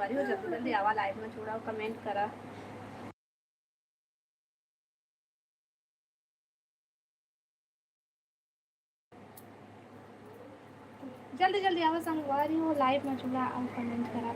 संगवारी हो जल्दी जल्दी आवा लाइव में जोड़ा कमेंट करा जल्दी जल्दी आवा संगवारी हो लाइव में जोड़ा और कमेंट करा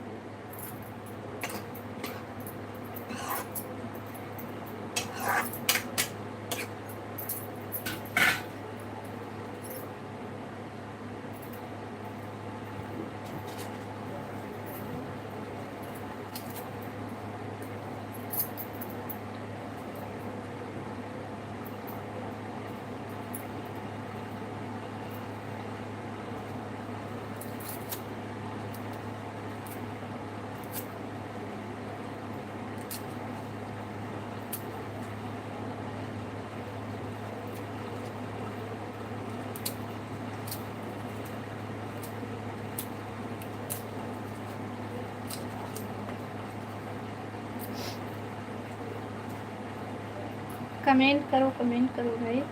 कमेंट करो भाई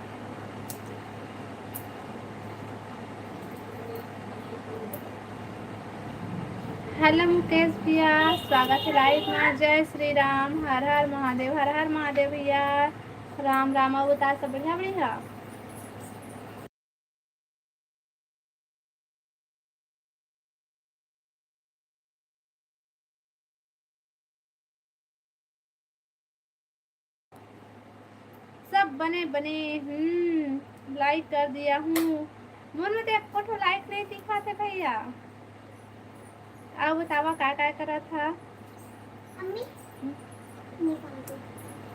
हेलो मुकेश भैया स्वागत है लाइव में जय श्री राम हर हर महादेव भैया राम राम अवतार सब बढ़िया बढ़िया सब बने लाइक कर दिया हूँ मन में तो एक फोटो लाइक नहीं दिखा थे भैया अब बतावा क्या करा था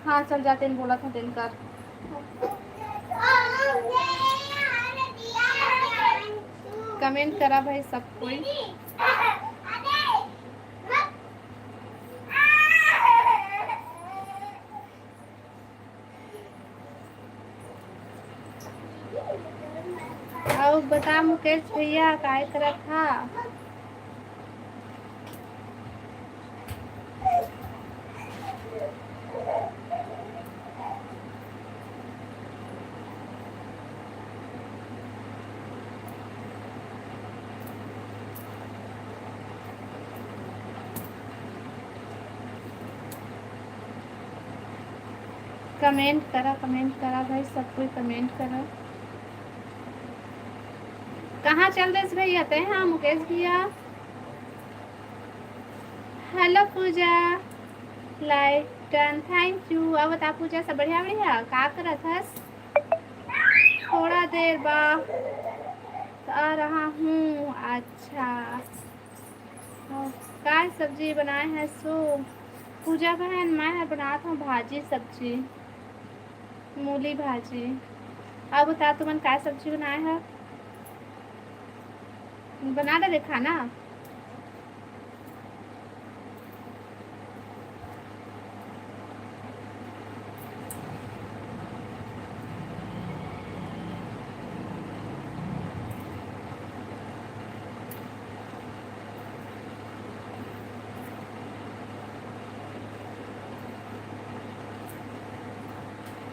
हाँ चल जाते हैं बोला था दिन कर कमेंट करा भाई सब कोई अब बता मुकेश भैया काय करा था कमेंट करा भाई सब कोई कमेंट करा कहाँ चल रहे भैया थे हाँ मुकेश भैया hello Pooja like done thank you अब बता पूजा सब बढ़िया बढ़िया का करा था थोड़ा देर बाद आ रहा हूँ अच्छा क्या सब्जी बनाए हैं सो पूजा बहन मैं बनाता हूँ भाजी सब्जी मूली भाजी अब बता तुमन क्या सब्जी बनाए है बना दे खाना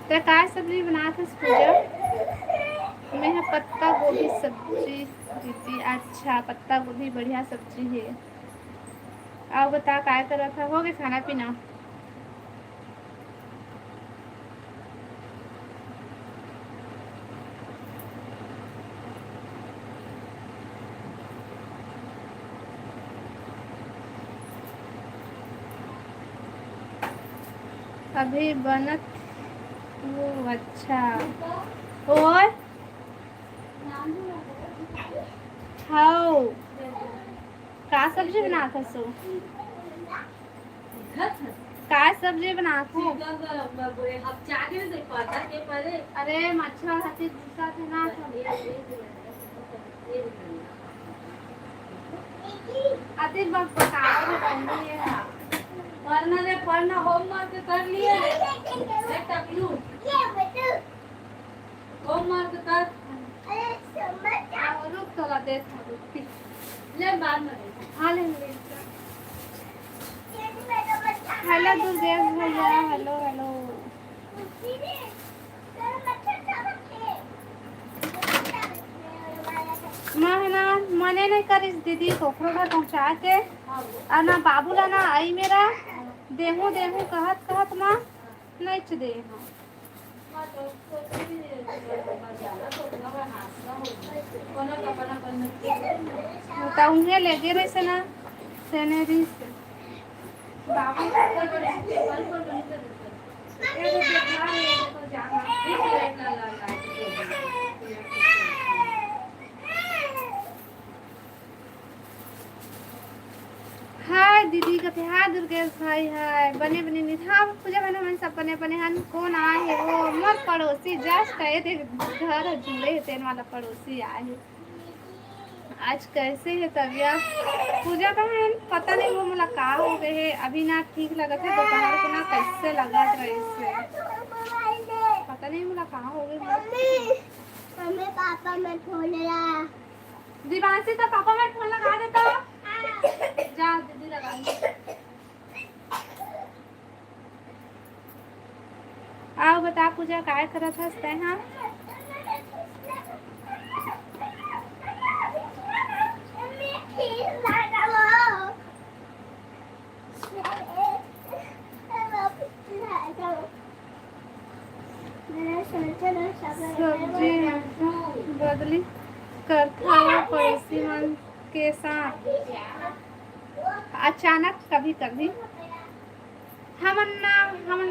तो क्या सब्जी बना था पूजा मैं पत्ता गोभी सब्जी दीदी अच्छा पत्ता गोभी बढ़िया सब्जी है आप बता क्या कर रहा था हो गया खाना पीना अभी बनत वो अच्छा और हाँ का सब्जी बना था सो का सब्जी बना था अरे मच्छर खाती दूसरा थे ना अति वक्त बताओ बननी है पढ़ना होमवर्क कर लिए होमवर्क कर रुक थोड़ा देर ले बाद में हाँ लेंगे हेलो दुर्गेश भैया हेलो हेलो मैं है ना मने नहीं करी दीदी को घर पहुँचा के ना बाबूला ना आई मेरा देहू देहू कहत कहत ना नच दे उन्हें लगे रहे से ना सेनेरी से बाबू हाय दीदी कहते हाय दुर्गेश भाई हाय बने बने नहीं था पूजा बने मन सब बने बने हन कौन आए है वो मत पड़ोसी जस्ट आए थे घर जुड़े तेन वाला पड़ोसी आए है आज कैसे है तबियत पूजा बहन पता नहीं वो मतलब का हो गए है अभी ना ठीक लगा था दोपहर को ना कैसे लगा रहा इससे पता नहीं मतलब का हो गए मम्मी पापा मैं फोन लगा दिवांशी तो पापा मैं फोन लगा देता जा दीदी लगा आओ बता पूजा काय करत हसते हाँ सब्जी बदली करता पड़ोसी मन के साथ अचानक कभी कभी हम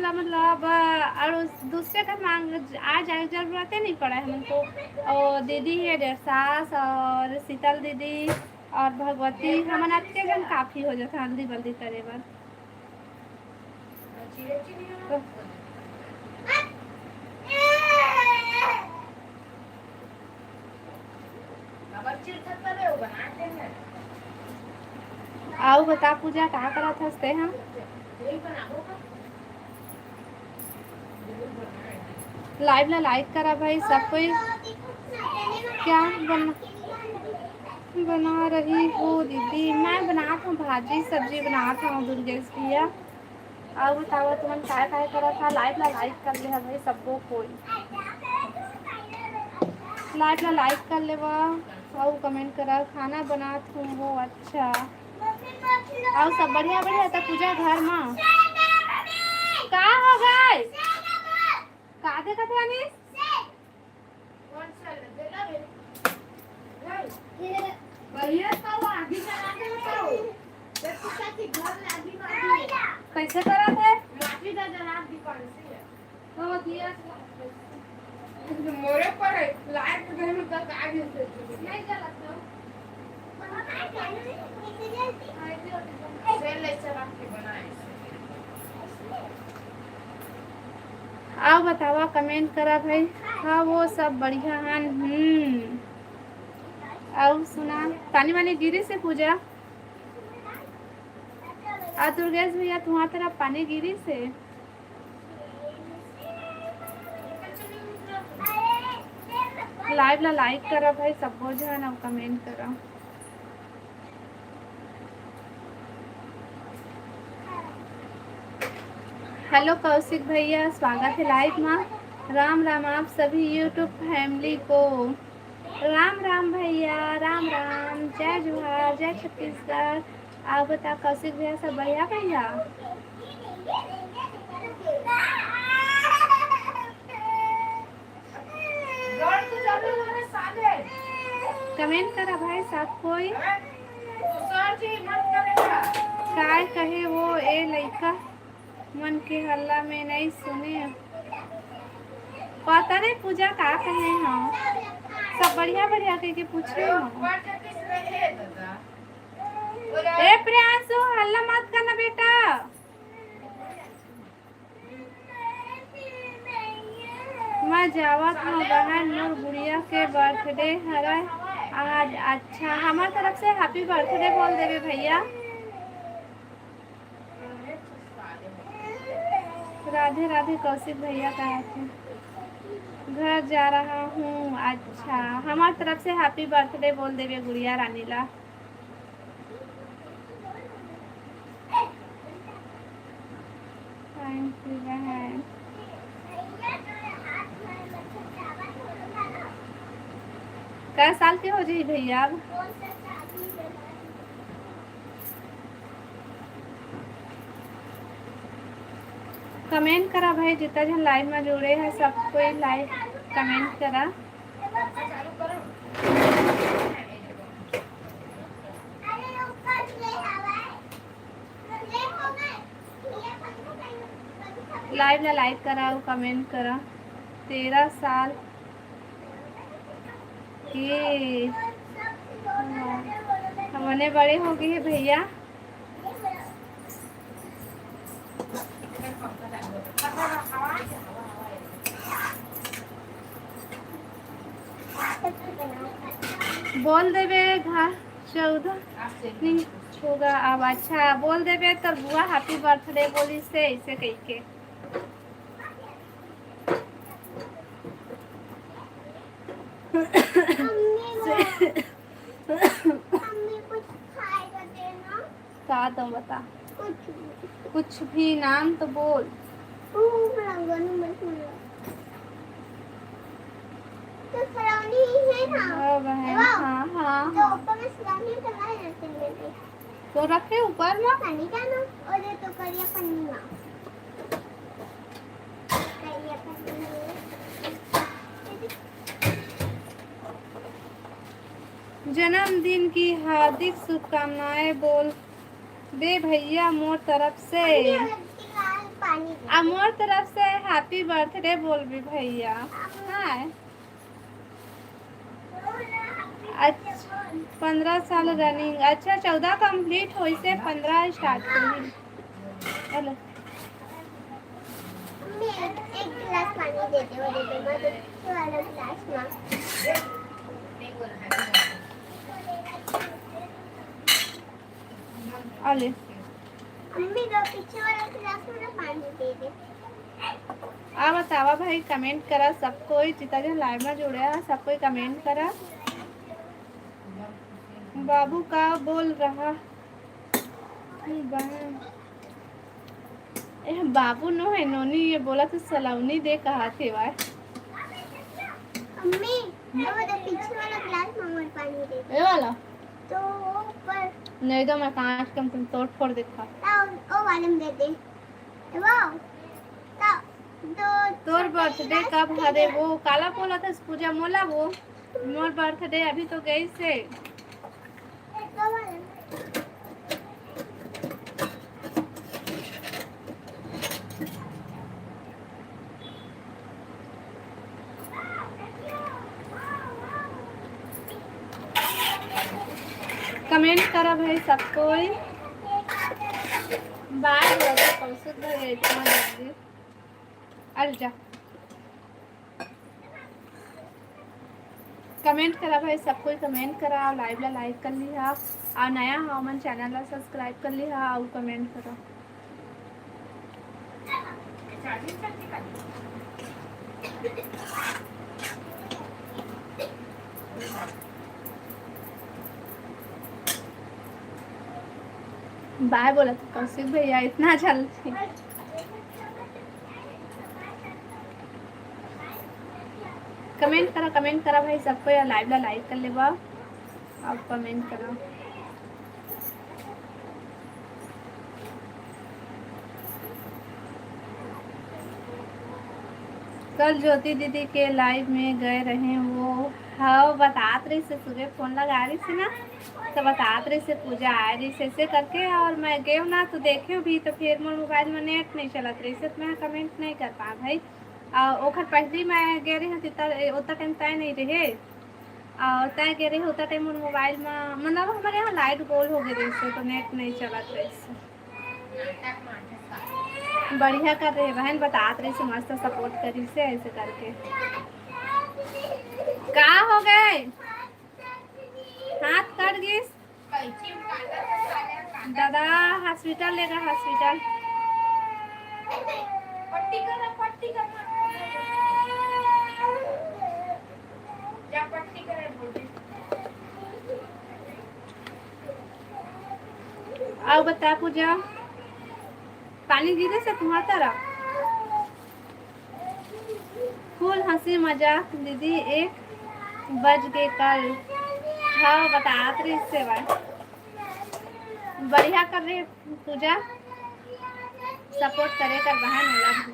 मतलब और दूसरे घर मांग आ जाए जरूरत ही नहीं पड़ा है हमको और दीदी है डेढ़ सास और शीतल दीदी और भगवती हमन अच्छे जन काफ़ी हो जाता हल्दी बल्दी करे बर तो आओ बता पूजा कहाँ करा था हम लाइव ला लाइक करा भाई सब कोई क्या बना रही हो दीदी मैं बनाता हूँ भाजी सब्जी बनाता हूँ दुर्गेश भैया और बताओ तुमन काय काय करा था लाइव ला लाइक कर ले भाई सबको कोई लाइव ला लाइक कर ले और कमेंट करा खाना बनात हूँ वो अच्छा और सब बढ़िया बढ़िया था पूजा घर में का हो गए का देखत रानी कैसे करा थे मोरे पर लाइट में तक आगे से नहीं गलत हो आओ बतावा कमेंट करा भाई हाँ वो सब बढ़िया हन आओ सुना पानी वानी गिरी से पूजा आ दुर्गेश भैया तुम्हारा तरफ पानी गिरी से लाइव ला लाइक करा भाई सब हो जाए ना कमेंट करा हेलो कौशिक भैया स्वागत है लाइव में राम राम आप सभी यूट्यूब फैमिली को राम राम भैया राम राम जय जोहार जय छत्तीसगढ़ आप बता कौशिक भैया सब बढ़िया भैया कमेंट करा भाई सब कोई काय कहे वो ए लइका मन के हल्ला में नहीं सुने पता नहीं पूजा का कहे हाँ सब बढ़िया बढ़िया कह के पूछे ए प्रियांशु हल्ला मत करना बेटा मैं जावत हूँ बहन मोर गुड़िया के बर्थडे हरा आज अच्छा हमार तरफ से हैप्पी बर्थडे बोल देवे भैया राधे राधे कौशिक भैया कहा थे घर जा रहा हूँ अच्छा हमार तरफ से हैप्पी बर्थडे बोल देवे गुड़िया रानीला थैंक यू बहन कै साल के हो जी भैया अब कमेंट करा भाई, जितना जन लाइव में जुड़े हैं सब कोई लाइव कमेंट करा। चालू करो। अरे ऊपर ले हवा ले हो गए ये पंखा कहीं लाइव ला लाइक करा और कमेंट करा। 13 साल के हमने बड़े हो गए हैं भैया। बोल देवे घर 14 नहीं होगा अब। अच्छा बोल देवे तो बुआ हैप्पी बर्थडे बोली से ऐसे कही के। मम्मी कुछ खाएगा देना का तुम बता, कुछ कुछ भी नाम तो बोल। रंगन मत बोलो तो सराउंडी है ना हाँ बहन, हाँ हाँ तो हाँ। ऊपर में सराउंडी करना है ना तो रखे ऊपर में। पानी का ना और ये तो करिया पन्नी ना करिया पन्नी जन्मदिन की हार्दिक शुभकामनाएं बोल दे भैया मोर तरफ से। पानी मोर तरफ से हैप्पी बर्थडे बोल भी भैया। हाँ अच्छा 15 साल रनिंग। अच्छा 14 कंप्लीट हो से 15 स्टार्ट करी। चलो मम्मी एक गिलास पानी दे दो मैं वाला गिलास में अले मम्मी दो पीछे वाला गिलास में पानी दे दे। आ बतावा भाई, कमेंट करा सब कोई, जितना जो लाइव में जुड़े हैं सब कोई कमेंट करा। बाबू का बोल रहा बहन बाबू नो है नोनी, ये बोला तो सलाउनी दे कहा थे वाह। मम्मी वो दो पीछे वाला गिलास में पानी दे दे। ये वाला तो ऊपर नहीं तो मैं कांच कम तुम तोड़ फोड़ देखा। ओ वाले में दे दे वो तो तोर बर्थडे कब हरे वो काला बोला था पूजा मोला वो मोर बर्थडे अभी तो गई से। दो वाले में कमेंट करा भाई सब कोई। बाय बोला कौशिक भाई इतना जल्दी अरे जा। कमेंट करा भाई सब कोई कमेंट करा। लाइव ला लाइक कर लिया और नया हो मन चैनल ला सब्सक्राइब कर लिया और कमेंट करा। बाय बोला तो कौशिक भैया इतना जल्दी। कमेंट करा भाई सबको, या लाइव ला लाइक कर लेबा और कमेंट करा। कल ज्योति दीदी के लाइव में गए रहे वो। हाँ बतात रही से सुबह फोन लगा रही थी ना तो बतात रही से पूजा आ रही से ऐसे करके और मैं गई ना तो देखे भी तो फिर मोर मोबाइल में नेट नहीं चलत रही से तो मैं कमेंट नहीं कर पा भाई। ओखर पहली मैं गए रही उतना टाइम तय नहीं रहे और तय गए रही उतना टाइम मोर मोबाइल में मतलब हमारे यहाँ लाइट गोल हो गई रही से तो नेट नहीं चलत रही से। बढ़िया कर रहे बहन, बतात रही से मस्त सपोर्ट करी से ऐसे करके। का हो गए हाथ कट गिस दादा हॉस्पिटल लेगा हॉस्पिटल। पट्टी करना क्या पट्टी करे बोल। आओ बता पूजा पानी गिरे से तुम्हारा तरफ। फुल हंसी मजाक दीदी 1 बज के कल। हाँ बतात रही से बढ़िया कर रही पूजा। सपोर्ट करे कर बहन वाला भी।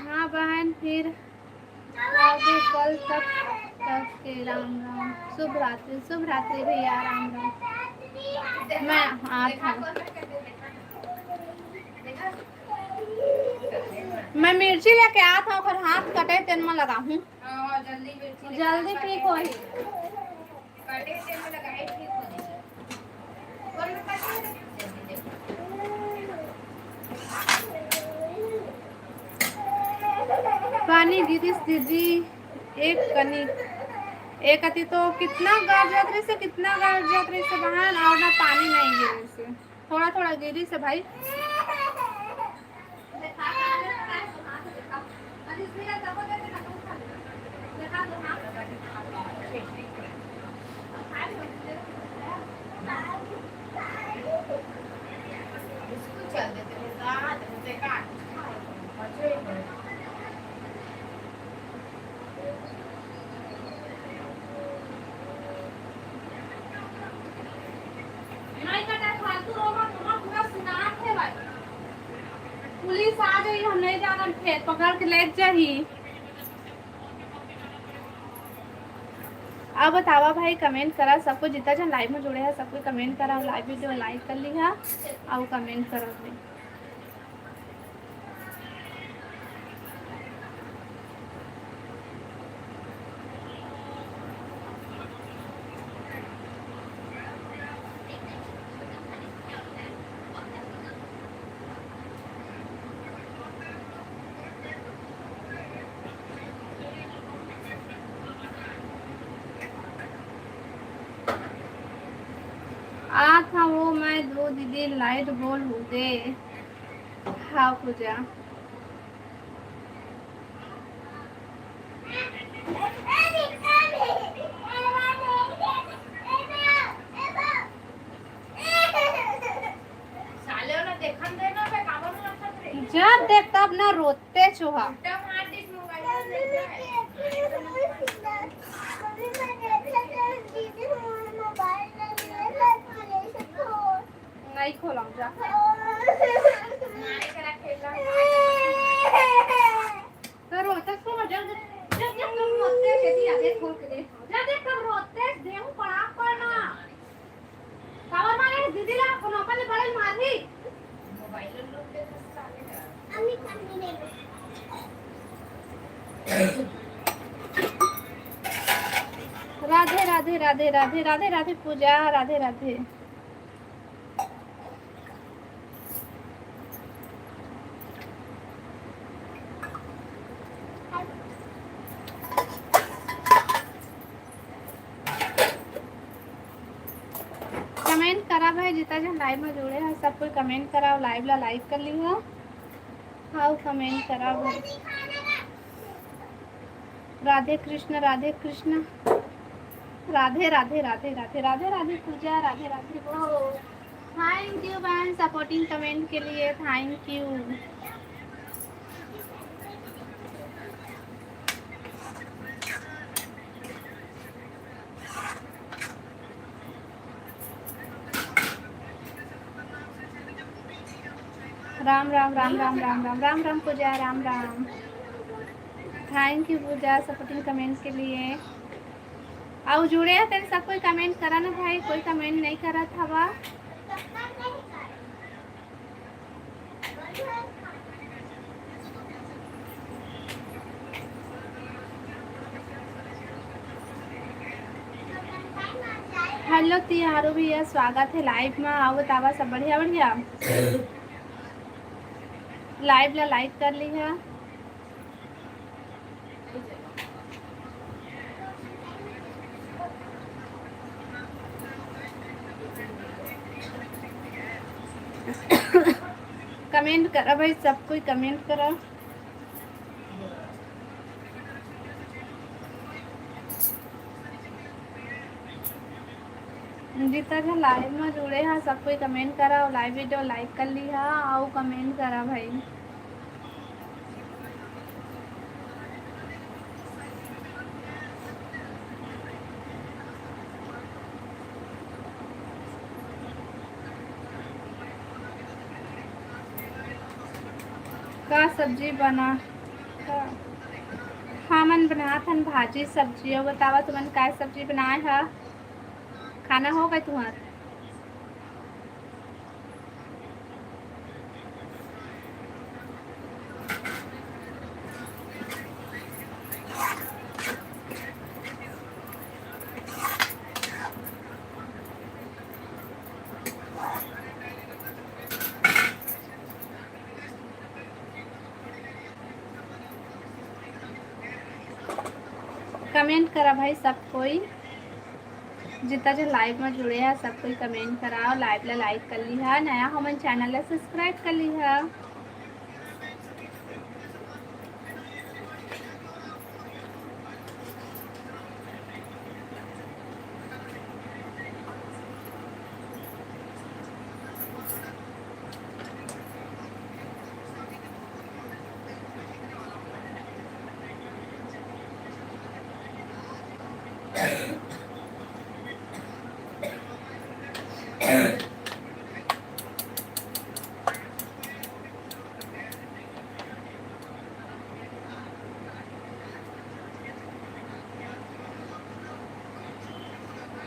हाँ बहन, फिर आगे कल तक के राम राम। शुभ रात्रि भैया, राम राम। मैं हाँ था, मैं मिर्ची लेके आ था और हाथ कटे तेल में लगा हूँ। जल्दी ठीक हो ही। पानी गिरी दीदी एक कनी एक अति तो कितना गाड़ जातरे से बहन, और ना पानी नहीं गिरी से, थोड़ा थोड़ा गिरी से भाई। पुलिस आ गई, हम नहीं जाना, खेत पकड़ के ले जाही। अब बतावा भाई, कमेंट करा सबको, जितना जन लाइव में जुड़े हैं सबको कमेंट करा, लाइव वीडियो लाइक कर लिया और कमेंट करा भाई। आ था वो मैं दो दीदी लाइट बोल हो दे। हाँ पूजा, जब देख तब ना रोते चूहा। नहीं खोला जा तो रोते को जब जब जब लोग रोते हैं खेती आगे खोल के देखो, जब देख कब रोते हैं देहू पड़ा पड़ना कावर मारे दीदी ला कोनो अपन बड़े मारी मोबाइल लोग के साले अम्मी खानी नहीं। राधे राधे राधे राधे राधे राधे पूजा, राधे राधे। कमेंट करा भाई, जितना जन लाइव में जुड़े हैं सब कोई कमेंट करा, लाइव ला लाइक कर लिया। हाँ कमेंट करा भाई। राधे कृष्ण राधे कृष्ण, राधे राधे राधे राधे राधे राधे पूजा, राधे राधे। थैंक यू बहन सपोर्टिंग कमेंट के लिए, thank you. Ram Ram Ram Ram Ram Ram Ram Ram Pooja, Ram Ram. Thank you Pooja supporting comment के लिए। आओ जुड़े हैं तेरे सब कोई कमेंट करा ना भाई, कोई कमेंट नहीं करा था वा। हेलो तिहारो भैया, स्वागत है लाइव में। आओ बतावा सब बढ़िया बढ़िया। लाइव ला लाइक कर ली है। कमेंट करा भाई, सब कोई कमेंट करा। जितना जो लाइव में जुड़े हैं सब कोई कमेंट करा और लाइव वीडियो लाइक कर ली है और कमेंट करा भाई। का सब्जी बना का? हाँ मन बना थन भाजी सब्जी और बतावा तुमन का सब्जी बनाए है? खाना हो गए तुम्हार? कमेंट करा भाई सब कोई, जितना जो लाइव में जुड़े हैं सब कोई कमेंट करा और लाइव ला लाइक कर ली है, नया हमन चैनल ला सब्सक्राइब कर ली है।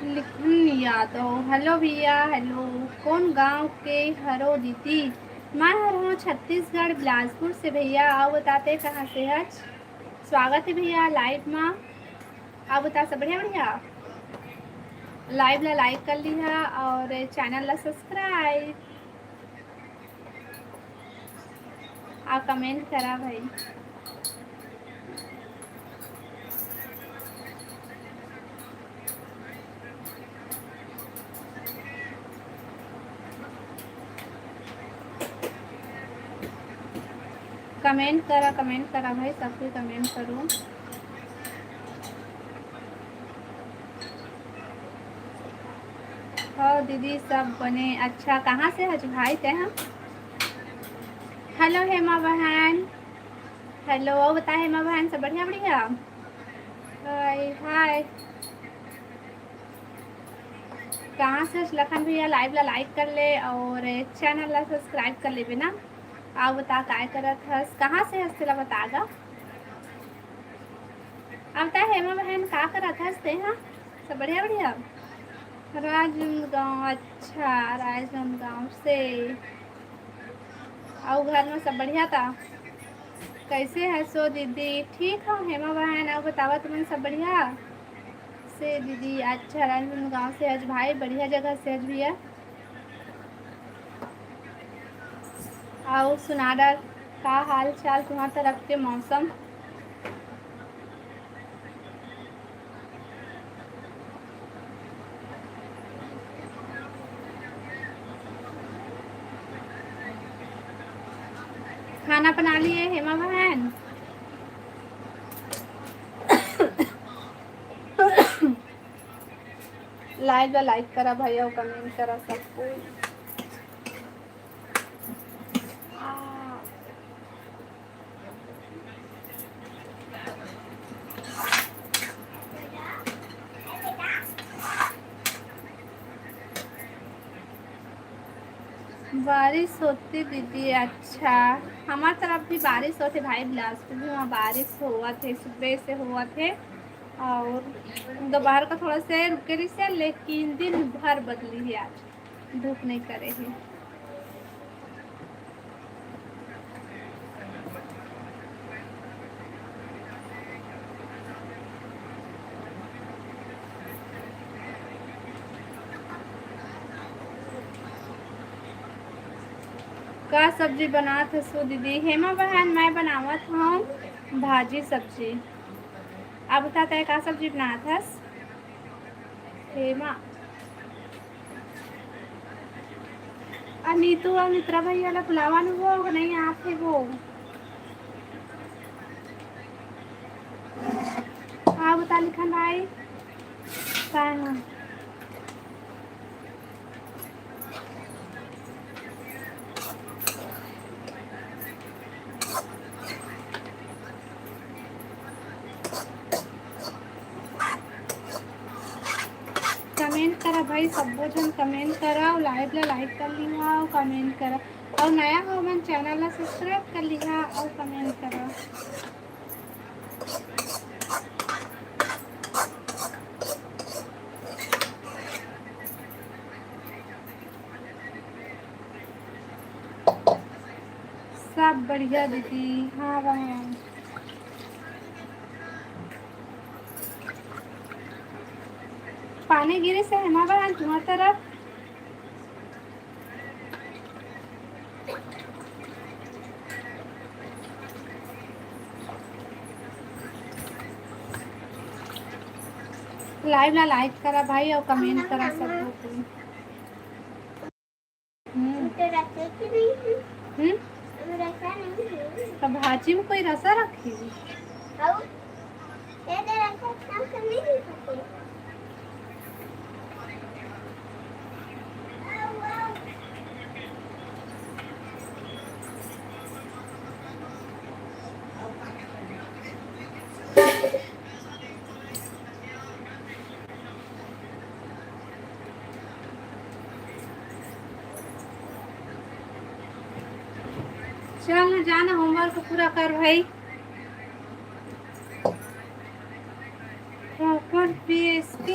लिखन यादव, हेलो भैया, हेलो। कौन गांव के हरो दीदी? मैं हूँ छत्तीसगढ़ बिलासपुर से भैया। आओ बताते कहाँ से है? स्वागत है भैया लाइव में। आप बता सब बढ़िया बढ़िया। लाइव ला लाइक कर ली है और चैनल ला सब्सक्राइब। आप कमेंट करा भाई। कमेंट करा भाई, सबको कमेंट करो। हाँ दीदी सब बने अच्छा। कहाँ से हज भाई ते हम? हेलो हेमा बहन, हेलो बता हेमा बहन सब बढ़िया बढ़िया। हाय हाय। कहाँ से लखन भैया? लाइव ला लाइक कर ले और चैनल ला सब्सक्राइब कर ले बिना। आप बता काय करत हस? कहाँ से हस तेला बतागा। अब बता हेमा बहन का करत हस ते? हाँ सब बढ़िया बढ़िया। राजनांदगांव, अच्छा राजनांदगांव से। और घर में सब बढ़िया था? कैसे है सो दीदी? ठीक हो हेमा बहन। आप बतावा तुमन सब बढ़िया से दीदी? अच्छा राजनांदगांव से हज भाई, बढ़िया जगह से हज भैया। आओ सुना डर का हाल चाल तुम्हारे तरफ के मौसम? खाना बना लिए हेमा बहन? लाइव ला लाइक करा भैया और कमेंट करा सबको। बारिश होती दीदी? अच्छा हमारे तरफ भी बारिश होती भाई, बिलासपुर भी वहाँ बारिश हुआ थे, सुबह से हुआ थे और दोपहर का थोड़ा से रुके रही से, लेकिन दिन भर बदली है आज, धूप नहीं करे है। का सब्जी बनात हसो दीदी? हेमा बहन मैं बनावत हूँ भाजी सब्जी। आप बताते हैं का सब्जी बनात हस हेमा? नीतू और मित्रा भैया ला बुलावा नु वो नहीं आते वो। हाँ बता लिखन भाई का है? कमेंट करा भाई, सब जन कमेंट करा और लाइव ला लाइक कर लिया और कमेंट करा। और नया हो मन चैनल ला सब्सक्राइब कर लिहा और कमेंट करो। सब बढ़िया दीदी। हाँ बहन, पानी गिरे से है ना बहन तुम्हारी तरफ? लाइव ला लाइक करा भाई और कमेंट करा सब लोग। तो रखे कि नहीं है? हम्म, रखा नहीं है। तो भाजी में कोई रसा रखी? और ये तो रखा काम कर नहीं सकते। चल ना जाना होमवर्क पूरा कर भाई। प्रॉपर पीएसपी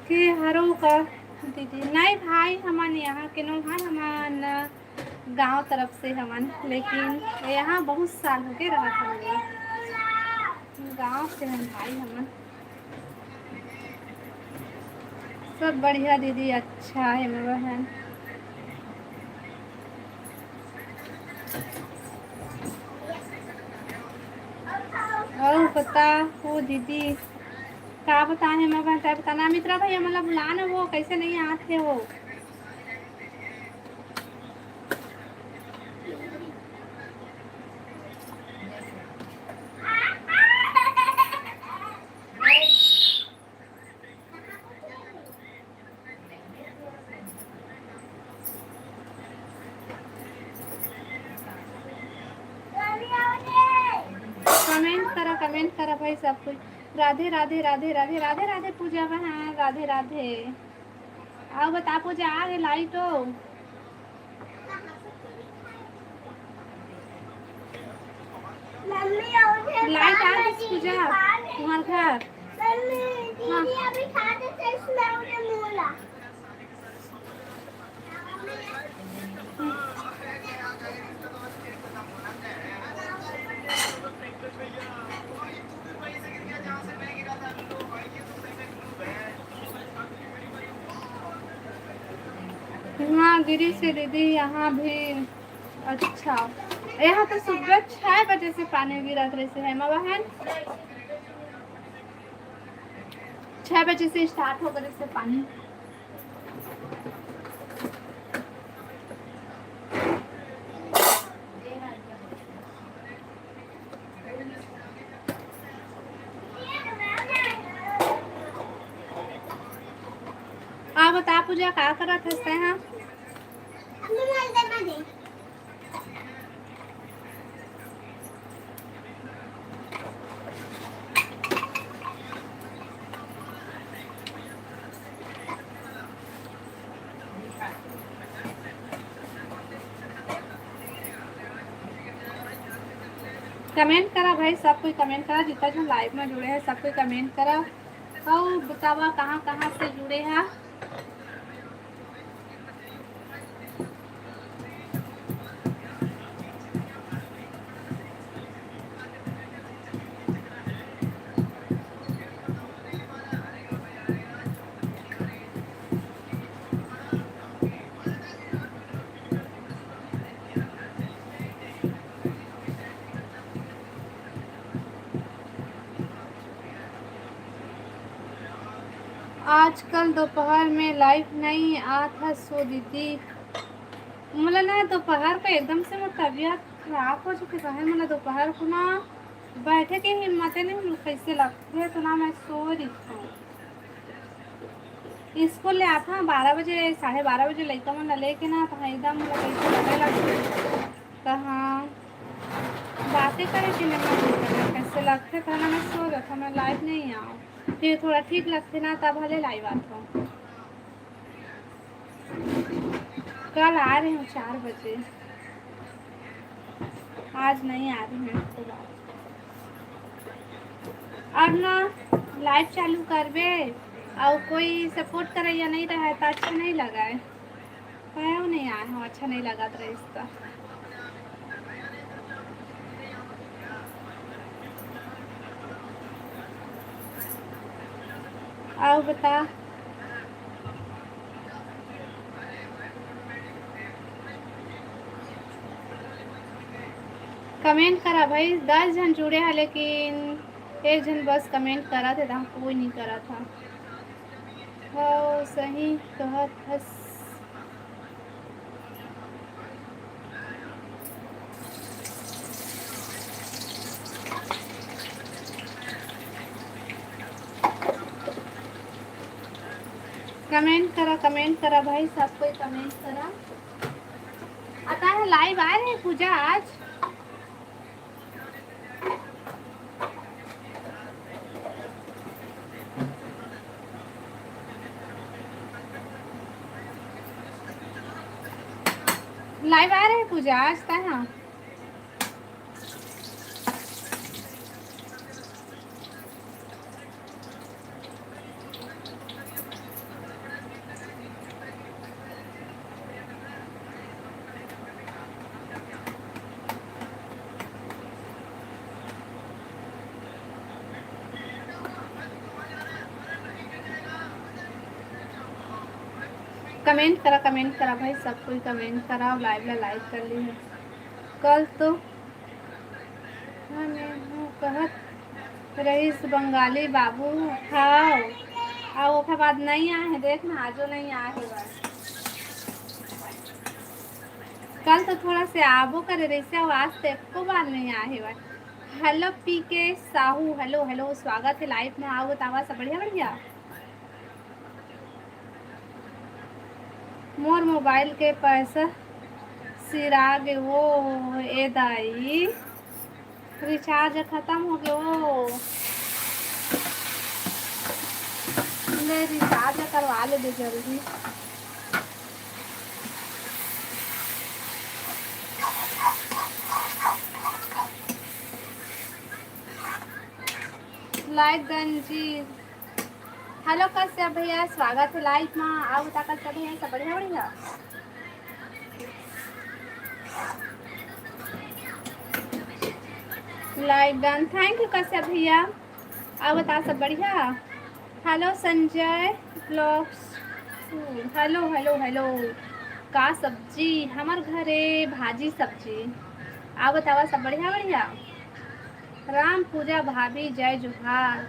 के हरो का दीदी नहीं भाई, हमान यहाँ के नो हन, हमान गांव तरफ से हमन, लेकिन यहाँ बहुत साल हो गए रहा था। गांव से हम भाई हमन। सब बढ़िया दीदी, अच्छा है मेरा बहन। और पता हो दीदी का बताए मैं बहन, बताना मित्रा भैया मतलब बुलाना वो कैसे नहीं आते हो। कमेंट करा भाई सब कुछ। राधे राधे राधे राधे राधे राधे पूजा बहन, राधे राधे। आओ बता पूजा आ गए लाइट हो? लाइट आ गई पूजा तुम्हारे घर? हाँ गिरी से दीदी यहाँ भी। अच्छा यहाँ तो सुबह 6 बजे से पानी गिरा रहे से है माँ बहन, 6 बजे से स्टार्ट हो गए से पानी। आप बता पूजा क्या करा था यहाँ? कमेंट करा भाई, सब कोई कमेंट करा, जितना जो लाइव में जुड़े हैं सब कोई कमेंट करा और बतावा कहाँ कहाँ से जुड़े हैं। आजकल दोपहर में लाइव नहीं आता सो दीदी, मतलब ना दोपहर को एकदम से मेरी तबीयत खराब हो चुकी है। मतलब दोपहर को ना बैठे की हिम्मत नहीं कैसे लगती है, तो ना मैं सो रही हूँ। स्कूल ले आता 12 बजे 12:30 बजे लड़का मन लेके ना तो एकदम कैसे लगे लगती तो हाँ बातें करे कि नहीं कैसे लगते था ना, मैं सो रहा था, मैं लाइव नहीं आऊँ। फिर थोड़ा ठीक लगते ना तब भले लाइव आता हूँ। कल आ रही हूँ 4 बजे, आज नहीं आ रही हूँ तो बात। और ना लाइव चालू करबे और कोई सपोर्ट करे या नहीं रहा तो अच्छा नहीं लगा है, नहीं आए हूँ, अच्छा नहीं लगा तो इसका। आओ बता, कमेंट करा भाई। 10 जन जुड़े हैं लेकिन एक जन बस कमेंट करा थे, कोई नहीं करा था। हाँ सही कहत हस। कमेंट करा भाई, सब कोई कमेंट करा। आता है लाइव आ रहे हैं पूजा आज। लाइव आ रहे हैं पूजा आज ता हाँ। कमेंट करा भाई, सब कोई कमेंट करा और लाइव ला लाइक कर ली है। कल तो कहत रईस बंगाली बाबू हाँ, और ओके बाद नहीं आए हैं, देखना आजो नहीं आए हैं बस। कल तो थोड़ा से आबो करे रही से, आज तो एको बार नहीं आए हैं बस। हेलो पी के साहू, हेलो हेलो, स्वागत है लाइव में। आओ बतावा सब बढ़िया बढ़िया। मोर मोबाइल के पैसा सिरा गए वो ए दाई, रिचार्ज खत्म हो गया वो, ले रिचार्ज करवा ले दे जल्दी। लाइक गंजीर, हेलो कश्यप भैया, स्वागत है लाइव में। आओ बता कश्यप भैया सब बढ़िया बढ़िया। Like done, thank you Kashyap भैया। आओ बता सब बढ़िया। Hello Sanjay blogs, hello hello hello. का सब्जी हमार घरे भाजी सब्जी। आओ बतावा सब बढ़िया बढ़िया। राम पूजा भाभी जय जोहार।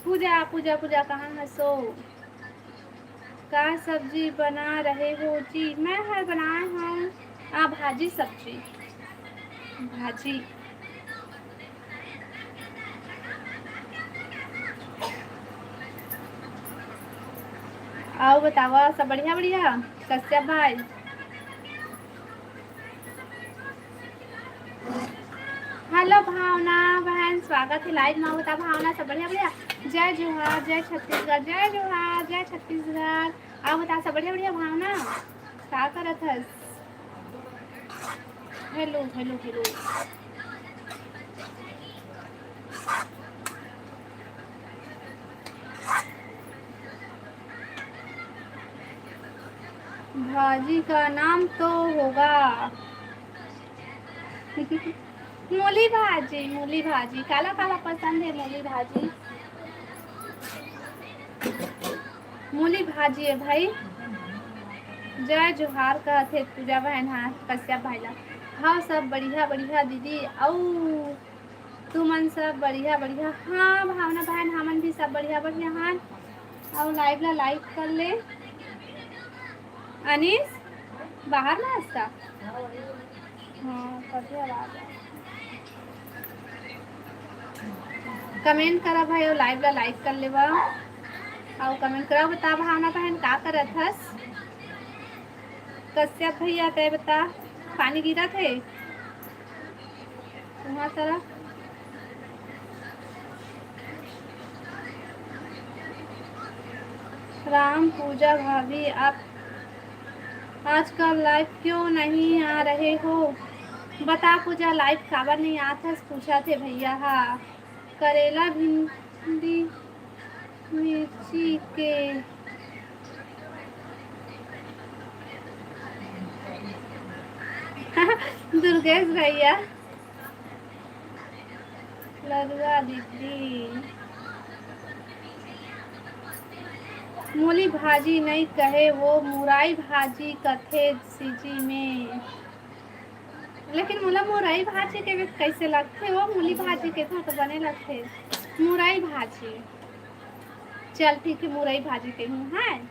पूजा पूजा पूजा कहाँ है सो, का सब्जी बना रहे हो जी। मैं हर बनाए हूँ भाजी सब्जी, भाजी। आओ बतावा सब बढ़िया बढ़िया कश्यप भाई। हेलो भावना बहन, स्वागत है लाइव में। बता भावना सब बढ़िया बढ़िया। जय जोहार, जय छत्तीसगढ़, जय जोहार, जय छत्तीसगढ़। आओ बता सब बढ़िया बढ़िया भावना, क्या करत हस। Hello hello hello. भाजी का नाम तो होगा मूली भाजी, मूली भाजी काला काला पसंद है। मूली भाजी, मूली भाजी है भाई। जय जोहार कहते पूजा बहन। हाँ कश्यप भाई ला, हाँ सब बढ़िया बढ़िया दीदी। औ तुमन सब बढ़िया बढ़िया। हाँ भावना बहन हमन भी सब बढ़िया बढ़िया। हाँ और लाइव ला लाइक कर ले। अनीस बाहर में इसका हाँ कभी आवाज है। कमेंट करा भाई और लाइव ला लाइक कर लेवा और कमेंट करा। बता भावना बहन का करत हस। कश्यप भैया ते बता, पानी गिरा थे वहाँ तरफ। राम पूजा भाभी आप आजकल लाइव क्यों नहीं आ रहे हो? बता पूजा लाइव काबर नहीं आता पूछा थे भैया। हाँ करेला भिंडी मिर्ची के दुर्गेश भैया लड़ुआ दीदी मूली भाजी नहीं कहे वो मुराई भाजी कथे सीजी में। लेकिन मोला मुरई भाजी के कैसे लगते वो मूली भाजी के तो बने लगते मुरई भाजी। चल ठीक है मुरई भाजी के हूँ है।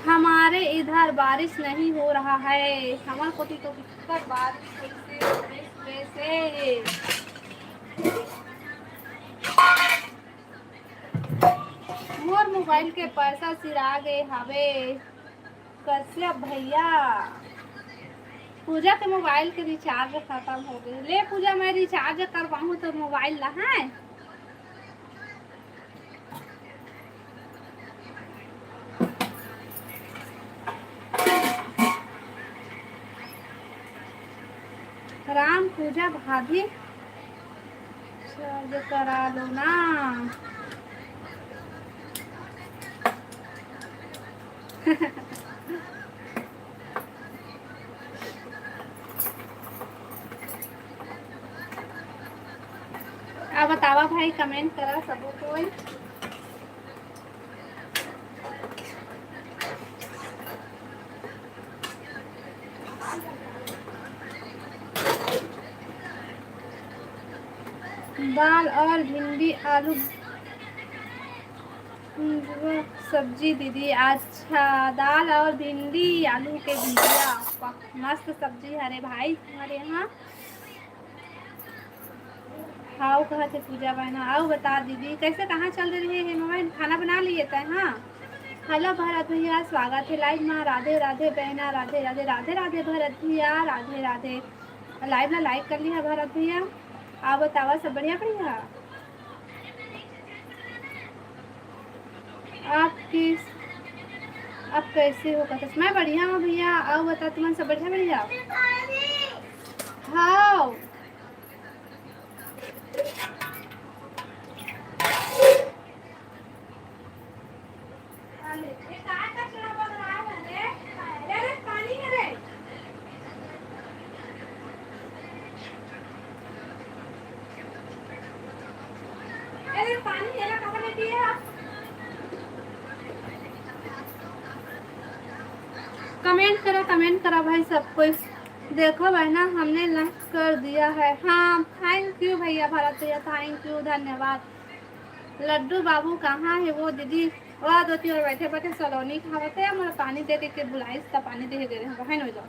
हमारे इधर बारिश नहीं हो रहा है। हमारे कोटी तो कितना बारिश से मोर मोबाइल के पैसा सिरा गए हवे कश्यप भैया। पूजा के मोबाइल के रिचार्ज खत्म हो गए। ले पूजा मैं रिचार्ज करवाऊँ तो मोबाइल ला है। राम पूजा भाभी चार्ज करा लो ना। अब बतावा भाई कमेंट करा सबो कोई। दाल और भिंडी आलू सब्जी दीदी। अच्छा दाल और भिंडी आलू के भुजिया मस्त सब्जी हरे भाई हमारे यहाँ। हाँ कहते पूजा बहना आओ बता दीदी कैसे कहाँ चल रही है मोबाइल खाना बना लिए थे। हाँ हेलो भरत भैया स्वागत है लाइव में। राधे राधे बहना राधे राधे राधे राधे भरत भैया राधे राधे। लाइव में लाइक कर लिया भरत भैया। आप बतावा सब बढ़िया बढ़िया। आप कैसे हो कहते मैं बढ़िया हूँ भैया। आओ बता तुम्हारे सब बढ़िया बढ़िया। हाँ कमेंट करा भाई सब कोई। देखो बहना हमने लाइक कर दिया है। हाँ थैंक यू भैया भारत भैया थैंक यू धन्यवाद। लड्डू बाबू कहाँ है वो दीदी वह दोती और बैठे बैठे सलोनी खावते हैं। मुझे पानी दे के बुलाइस था पानी दे रहे हैं बहन हो जाओ।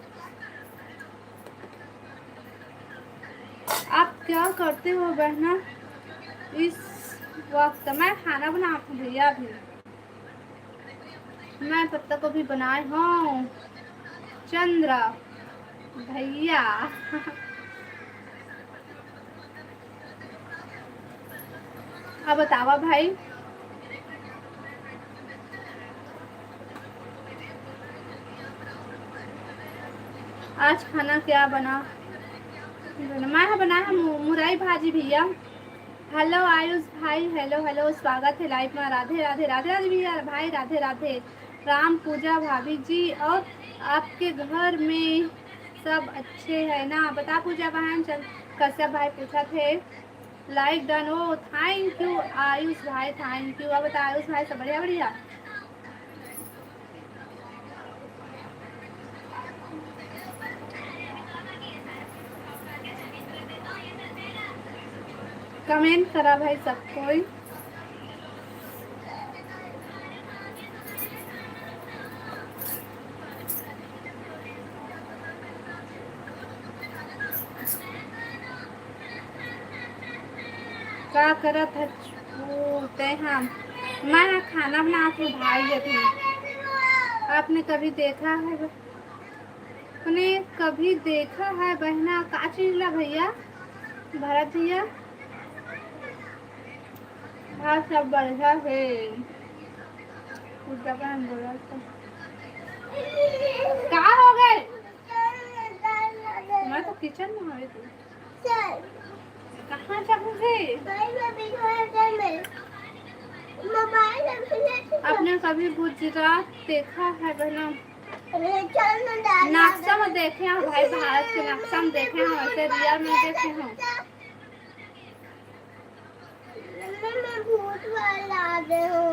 आप क्या करते हो बहना इस वक्त? मैं खाना बनाती हूँ भैया। अभी मैं पत्ता गोभी बनाए हूँ चंद्र भैया। अब बतावा भाई आज खाना क्या बना? मैं बनाया मुरई भाजी भैया। हेलो आयुष भाई हेलो हेलो स्वागत है लाइव में। राधे राधे राधे राधे भैया भाई राधे राधे। राम पूजा भाभी जी और आपके घर में सब अच्छे है ना? बता पूजा बहन चल कश्यप भाई पूछा थे like done. Oh thank you Ayush भाई थैंक यू। अब बता आयुष भाई सब बढ़िया बढ़िया। कमेंट करा भाई सब कोई। क्या करत है बोलते हैं मैं खाना बनाती हूँ भाई। अभी आपने कभी देखा है बहना का चीज ला भैया भरत भैया? हाँ सब बढ़िया है। पूजा बहन बोला था कहाँ हो गए? मैं तो किचन में हूँ तू कहाँ जाऊँगी? आपने कभी गुजरात देखा है बहनों? नक्शा में देखे हैं भाई, भारत के नक्शा में देखे हैं, वैसे रियल में देखे हैं।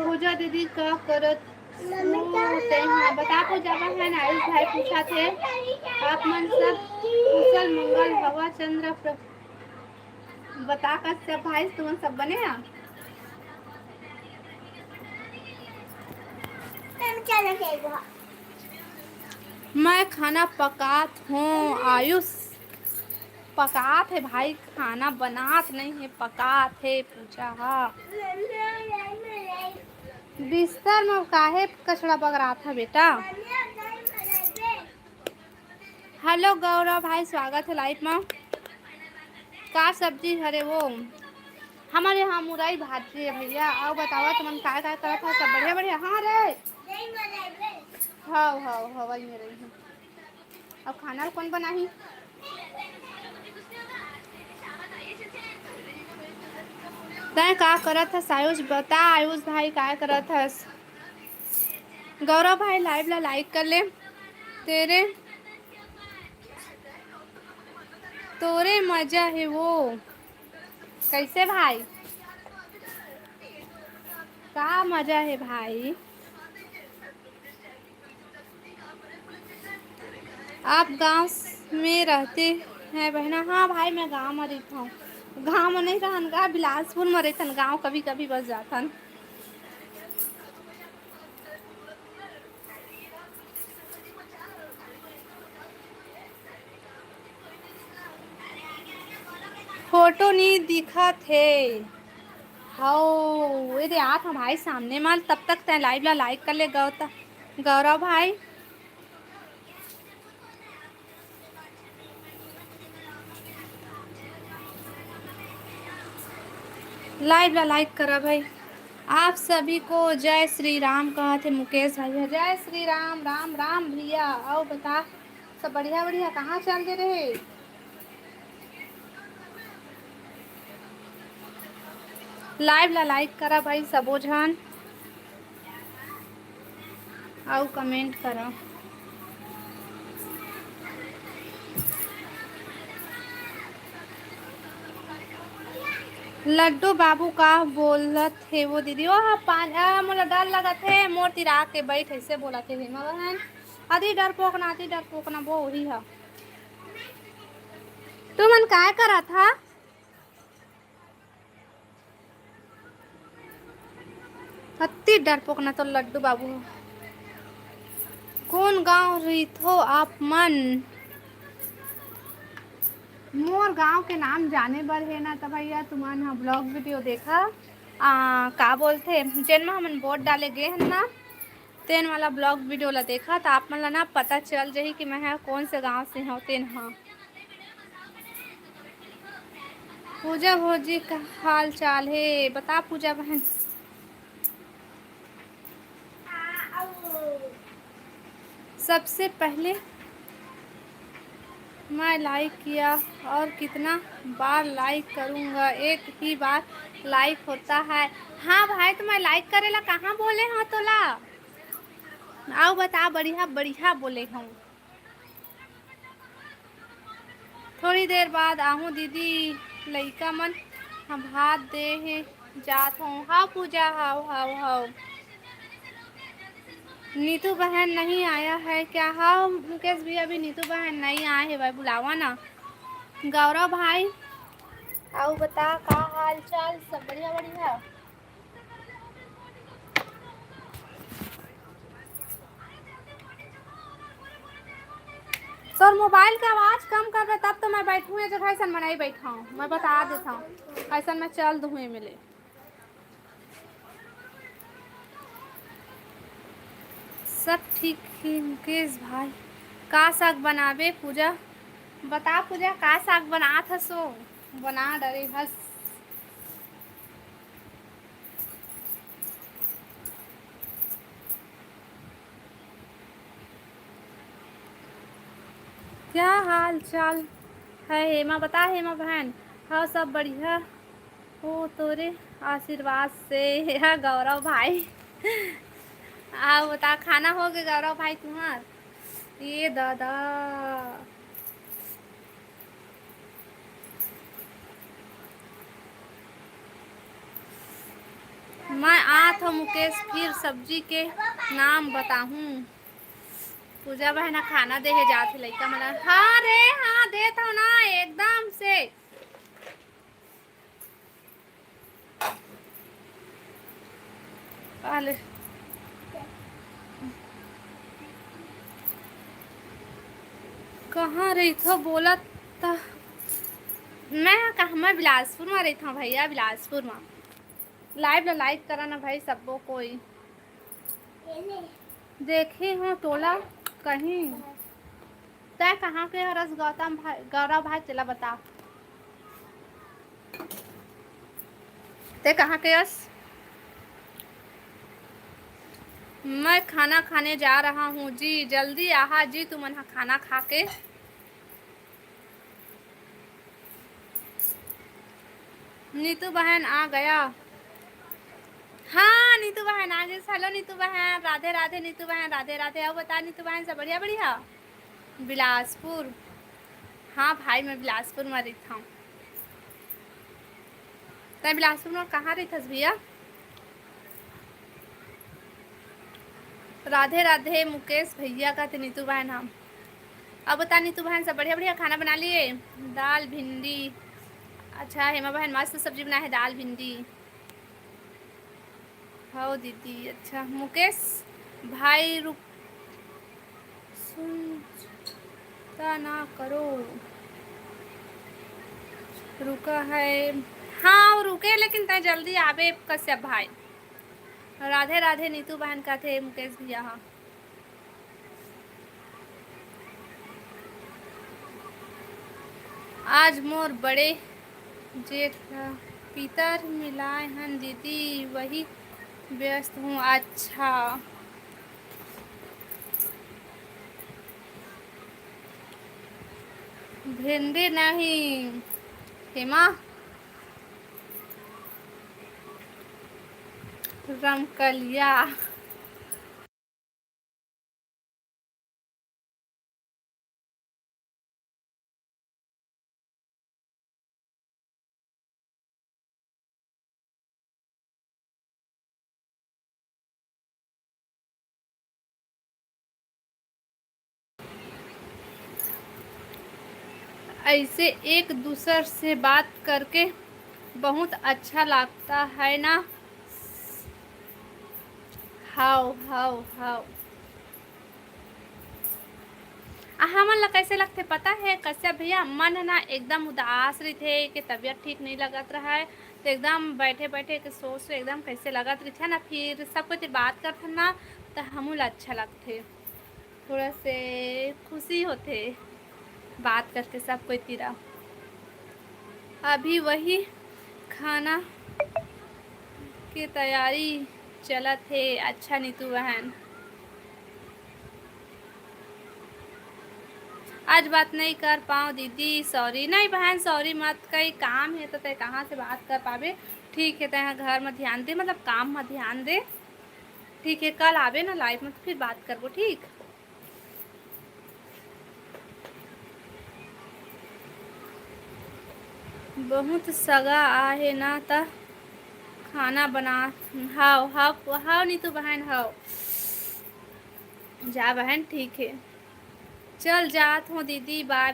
पूजा दीदी का करत होते हैं बता। पूजा बहन आयुष भाई पूछा थे आप मन सब कुशल मंगल भवा चंद्र बता कश्यप भाई तुम सब बने हैं? मैं खाना पकात हूँ आयुष। पकात है भाई, खाना बनात नहीं है, पकात है पूछा। हाँ बिस्तर में काहे कचड़ा पकड़ा था बेटा? हेलो गौरव भाई स्वागत है लाइव में। का सब्जी हरे वो हमारे यहाँ मुरई भाजी है भैया। आओ बताओ तुम क्या क्या करा था? सब बढ़िया बढ़िया। हाँ रे हाँ हाँ हाँ वही में रही हूँ। अब खाना कौन बनाही? तय का करत हस आयुष बता। आयुष भाई का करत हस? गौरव भाई लाइव ला लाइक कर ले। तेरे तोरे मजा है वो कैसे भाई? का मजा है भाई? आप गांव में रहते हैं बहना? हाँ भाई मैं गांव में रहता हूँ। गांव में नहीं रहन गा, बिलासपुर में रहतन। गांव कभी कभी बस जातन। फोटो नहीं दिखा थे। हाउ ये आत हम भाई सामने माल। तब तक तय लाइव ला लाइक कर ले गौरव भाई। लाइव ला लाइक करा भाई। आप सभी को जय श्री राम कहा थे मुकेश भैया। जय श्री राम राम राम भैया। आओ बता सब बढ़िया बढ़िया। कहाँ चल दे रहे? लाइव ला लाइक करा भाई सबो झन। आओ कमेंट करा। लड्डू बाबू का बोलत है वो दीदी? ओ मोला डर लगा थे मोर तिरा के बैठ ऐसे बोला थे हेमा बहन। आधी डर पोकना वो वही है। तू मन काय करा था? अति डर पोकना तो लड्डू बाबू। कौन गांव रही थो आप मन? मोर गांव के नाम जाने बर है ना तो भैया तुमन हाँ ब्लॉग वीडियो देखा का बोलते जेन में हमन वोट डाले गए हैं ना तेन वाला ब्लॉग वीडियो ला देखा तो आप मन ला ना पता चल जाही कि मैं कौन से गांव से हूँ तेन। हाँ पूजा भौजी का हाल चाल है बता पूजा बहन। सबसे पहले मैं लाइक किया और कितना बार लाइक करूँगा? एक ही बार लाइक होता है। हाँ भाई तो मैं लाइक करेला कहाँ बोले हाँ तोला? आओ बता बढ़िया बढ़िया बोले हूँ। थोड़ी देर बाद आहूँ दीदी लइका मन हम भात दे हे जात हूँ। हाँ पूजा हाउ हाउ हाउ। नीतू बहन नहीं आया है क्या? हाँ मुकेश भी अभी नीतू बहन नहीं आए है भाई बुलावा ना। गौरव भाई आओ बता का हाल चाल? सब बढ़िया बढ़िया। सर मोबाइल का आवाज कम कर रहा तब तो मैं बैठूँ जगह ऐसा मैं नहीं बैठा हूँ। मैं बता देता हूँ ऐसा मैं चल दूँ मिले। सब ठीक ही मुकेश भाई। का साग बनावे पूजा? बता पूजा का साग बना था? सो बना डरे हस। क्या हाल चाल है हेमा? बता हेमा बहन। हाँ सब बढ़िया हो तोरे आशीर्वाद से। हाँ गौरव भाई। हाँ बता खाना हो गया गौरव भाई तुम्हार? ये दादा मैं आत हूँ मुकेश फिर सब्जी के नाम बताहूँ। पूजा बहना खाना दे है जाते लड़का मला। हाँ रे हाँ देता हूँ ना एकदम से। पहले कहाँ रही थो बोला था? मैं बिलासपुर में रही था भैया, बिलासपुर में। लाइक करा ना भाई सबको कोई देखे हो तोला कहीं। तय कहाँ के हरस गौतम भाई गौरव भाई चला बता। ते कहाँ के यस? मैं खाना खाने जा रहा हूँ जी, जल्दी आहा जी तुम खाना खा के। नीतू बहन आ गया। हाँ नीतू बहन आ गई। हेलो नीतू बहन, राधे राधे नीतू बहन, राधे राधे। अब बता नीतू बहन सब बढ़िया बढ़िया। बिलासपुर। हाँ भाई मैं बिलासपुर में रहता हूँ। तय बिलासपुर में कहाँ रही थस भैया? राधे राधे मुकेश भैया का थे नीतू बहन हम। अब बता नीतू बहन सब बढ़िया बढ़िया खाना बना लिए? दाल भिंडी। अच्छा हेमा बहन मस्त सब्जी बना है दाल भिंडी। हो दीदी अच्छा। मुकेश भाई रुक सुनता ना करो। रुका है। हाँ वो रुके लेकिन तय जल्दी आवे कश्यप भाई। राधे राधे नीतू बहन का थे मुकेश भैया। हाँ आज मोर बड़े जेठ पीतर मिलाए हन दीदी वही व्यस्त हूँ। अच्छा भिंडी नहीं हेमा, रमकलिया। ऐसे एक दूसर से बात करके बहुत अच्छा लगता है ना। हाउ हाउ हाउ हमन ला कैसे लगते पता है कश्यप भैया? मन ना एकदम उदास रही थे कि तबीयत ठीक नहीं लगत रहा है तो एकदम बैठे बैठे के सोच से एकदम कैसे लगत रही थे ना। फिर सब कुछ बात करते ना तो हमू ला अच्छा लगते, थोड़ा से खुशी होते बात करके सब कोई तीरा। अभी वही खाना की तैयारी चलत है। अच्छा नीतू बहन आज बात नहीं कर पाऊँ दीदी सॉरी। नहीं बहन सॉरी मत, कई काम है तो तय कहाँ से बात कर पावे। ठीक है तय घर में ध्यान दे, मतलब काम में ध्यान दे। ठीक है कल आवे ना लाइव में तो फिर बात करबो ठीक। बहुत सगा आहे ना त खाना बना। हाउ हाउ हाउ नीतू बहन हाउ जा बहन ठीक है। चल जात हूँ दीदी बाय।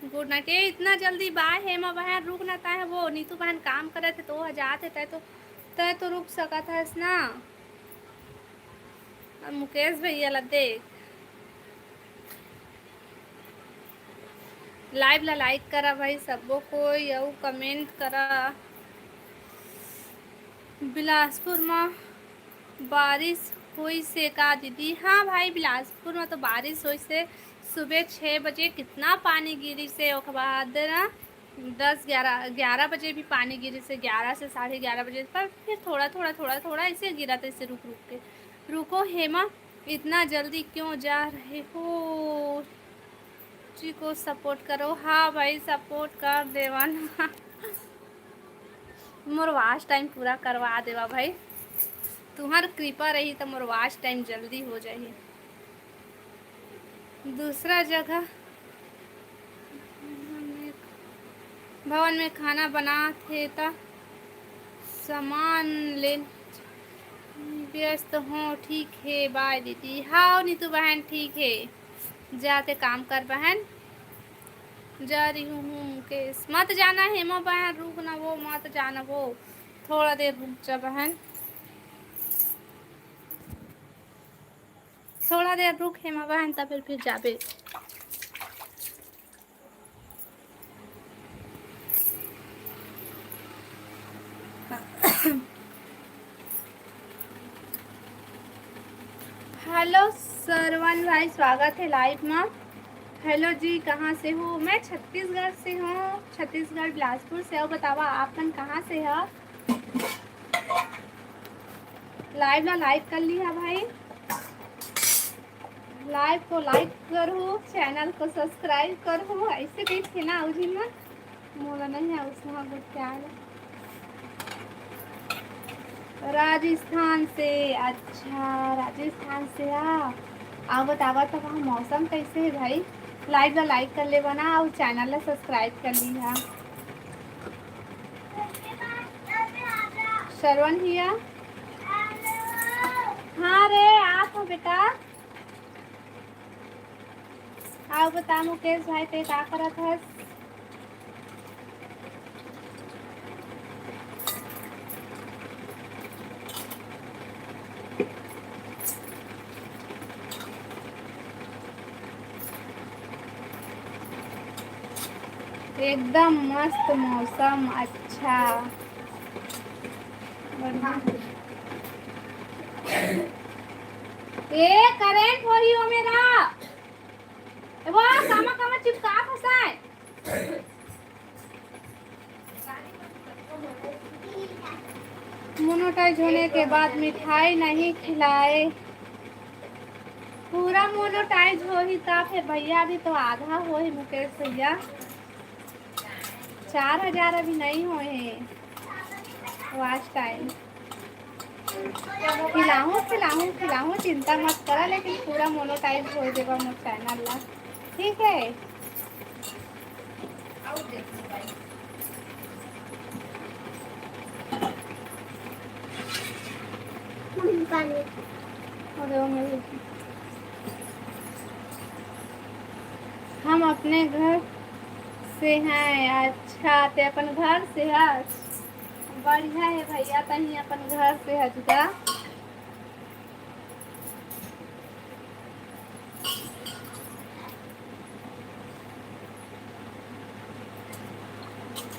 Good night. ये इतना जल्दी बाय हेमा बहन रुक ना है वो नीतू बहन काम करे थे तो जाते तय तो रुक सका था ना। अब मुकेश भैया ला देख लाइव ला लाइक करा भाई सबको कोई और कमेंट करा। बिलासपुर में बारिश हुई से का दीदी? हाँ भाई बिलासपुर में तो बारिश हुई से सुबह 6 बजे कितना पानी गिरी से ओके बाद ना 10-11 बजे भी पानी गिरी से 11 से 11:30 बजे पर फिर थोड़ा ऐसे गिरा था इसे रुक रुक के। रुको हेमा इतना जल्दी क्यों जा रहे हो? जी को सपोर्ट करो। हाँ भाई सपोर्ट कर देवाना। मोर वाच टाइम पूरा करवा देवा भाई, तुम्हार कृपा रही तो मोर वाच टाइम जल्दी हो जाही। दूसरा जगह भवन में खाना बना थे तो सामान ले व्यस्त हूँ। ठीक है बाय दीदी। हाँ नीतू बहन ठीक है, जाते काम कर बहन। जा रही हूँ मुकेश। मत जाना हेमा बहन, रुक ना वो, मत जाना वो, थोड़ा देर रुक जा बहन, थोड़ा देर रुक हेमा बहन, तब फिर जाबे। हेलो सरवन भाई, स्वागत है लाइव में। हेलो जी, कहाँ से हो? मैं छत्तीसगढ़ से हूँ, छत्तीसगढ़ बिलासपुर से। और बतावा आपन कहाँ से है? लाइव ना लाइक कर लिया भाई, लाइव को लाइक करो, चैनल को सब्सक्राइब करो। ऐसे कहीं थे ना उसी में मोला नहीं है उसमें कुछ क्या है। राजस्थान से? अच्छा राजस्थान से आ बतावा तो वहाँ मौसम कैसे है भाई? लाइव ला लाइक कर ले बना और चैनल ला सब्सक्राइब कर ली है। श्रवण हिया? हाँ रे आप हो बेटा। आओ बता मुकेश भाई ते का करत है? एकदम मस्त मौसम। अच्छा ए करेंट हो रही हो मेरा, वो कामा कामा चिपका फसाए। मोनोटाइज होने के बाद मिठाई नहीं खिलाए। पूरा मोनोटाइज हो ही था फिर भैया, अभी तो आधा हो ही मुकेश भैया, 4000 अभी नहीं हुए हैं वाच टाइम। खिलाऊं खिलाऊं खिलाऊं, चिंता मत करा, लेकिन पूरा मोनोटाइज हो देगा मोर चैनल ला, ठीक है? पानी हम अपने घर से हैं। अच्छा ते अपन घर से है, बढ़िया है भैया, तही अपन घर से है जुदा।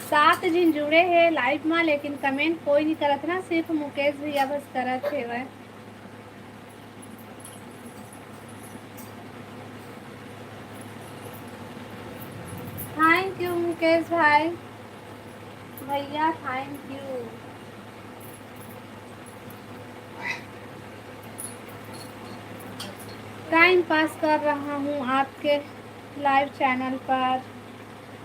सात जिन जुड़े हैं लाइव में, लेकिन कमेंट कोई नहीं करत ना, सिर्फ मुकेश भैया बस करत है वह। थैंक यू मुकेश भाई भैया, थैंक यू। टाइम पास कर रहा हूँ आपके लाइव चैनल पर।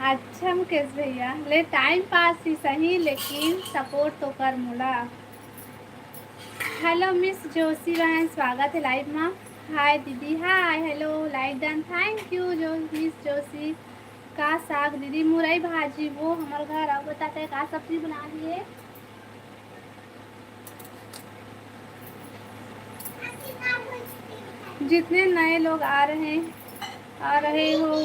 अच्छा मुकेश भैया, ले टाइम पास ही सही, लेकिन सपोर्ट तो कर मोला। हेलो मिस जोशी बहन, स्वागत है लाइव में। हाय दीदी, hi hello, like done, thank you जो मिस जोशी। का साग दीदी? मुरई भाजी, वो हमारे घर आओ बताते हैं का सब्जी बना दिए। जितने नए लोग आ रहे हो,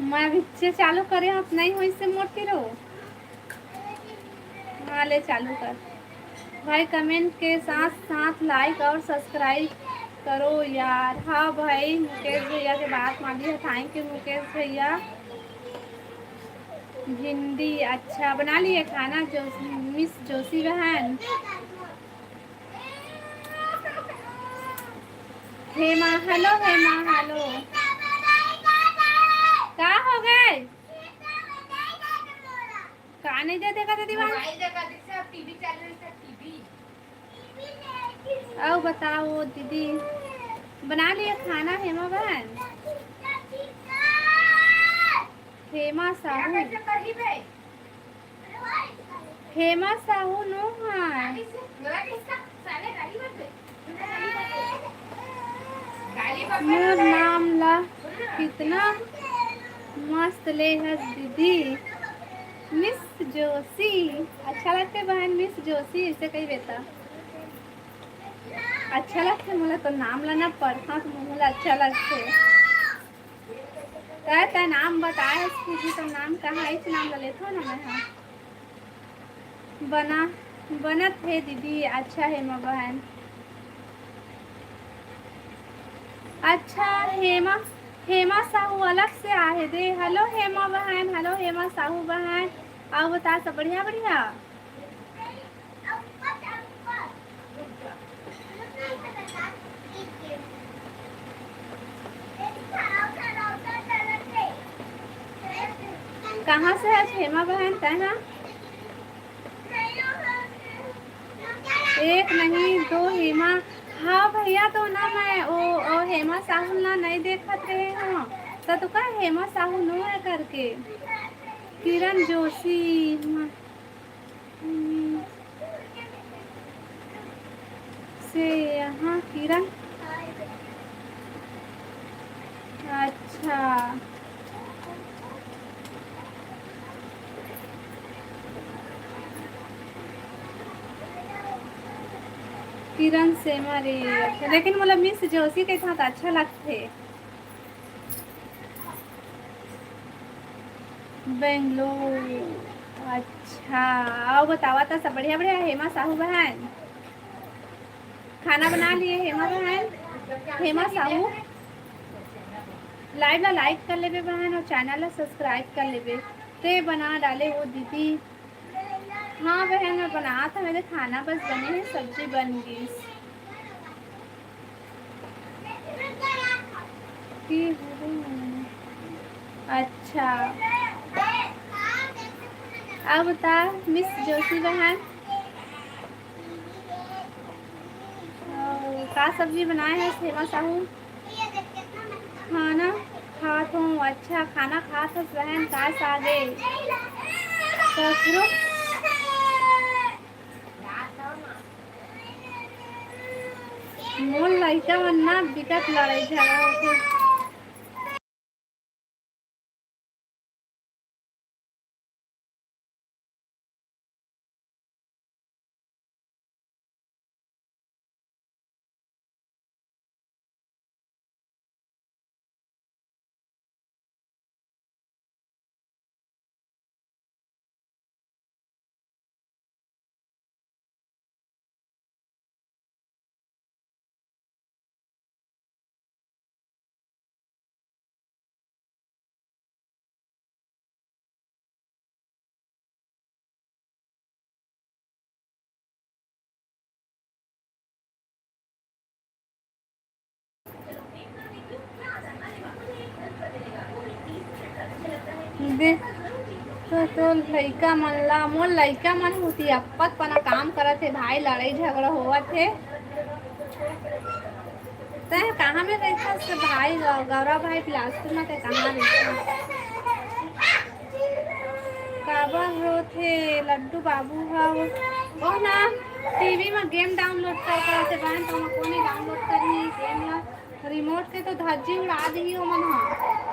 मैं भी चालू करे आप नहीं हो इससे मोटी रहो। हाँ ले चालू कर भाई, कमेंट के साथ साथ लाइक और सब्सक्राइब करो यार। हाँ भाई मुकेश भैया के बात मान ली है, थैंक यू मुकेश भैया। भिंडी? अच्छा बना लिए खाना जो मिस जोशी बहन? हेमा हेलो, हेमा हेलो, क्या हो गए? का नहीं दे देगा दीदी? टीवी चल रही है टीवी। आओ बताओ दीदी, बना लिए खाना हेमा बहन? हेमा साहू क्या करते कहीं पे हेमा साहू नो है मेरा किसका साले गाली मत दे गाली मत मोर दे नाम ला कितना मस्त ले है दीदी मिस जोशी। अच्छा लगते बहन मिस जोशी इसे कही बेटा अच्छा लगते मुझे तो नाम लाना पड़ता तो मुझे अच्छा लगते तय नाम बताए उसकी तो नाम कहाँ इस नाम ला लेता ना मैं हाँ बना बनत है दीदी अच्छा है माँ बहन अच्छा हेमा हेमा साहू अलग से आए दे हेलो हेमा बहन हेलो हेमा साहू बहन आओ बता सब बढ़िया बढ़िया कहाँ से है हेमा बहन तैना एक नहीं दो हेमा हाँ भैया तो ना मैं ओ हेमा साहू ना नहीं देखत रहे हाँ तो का हेमा साहू नो है करके किरण जोशी से यहाँ किरण अच्छा किरण से मारे अच्छा लेकिन मतलब मिस जोशी के साथ अच्छा लगते बेंगलोर अच्छा आओ बतावा था सब बढ़िया बढ़िया हेमा साहू बहन खाना बना लिए हेमा बहन हेमा साहू लाइव ला लाइक कर लेबे बहन और चैनल ला सब्सक्राइब कर लेबे ते बना डाले वो दीदी हाँ बहन मैं बना था मेरे खाना बस बने हैं सब्जी बन गई अच्छा अब बता मिस जोशी बहन का सब्जी बनाए हैं हेमा साहू खाना खात हूँ अच्छा खाना खात हूँ बहन का सागे ससुरो मोल लइका मन ना बिकट लड़ाई झगड़ा होते देख तो लइका मन ला मोर लइका मन होती अपत पना काम करत है भाई लड़ाई झगड़ा होवत है तय कहाँ में रहता से भाई गौरव भाई बिलासपुर में तय कहाँ रहता काबर होथे लड्डू बाबू हव ओ ना टीवी में गेम डाउनलोड कर बहन तो हम कोने डाउनलोड करनी गेम ला रिमोट के तो धज्जी उड़ा दी हो मन हा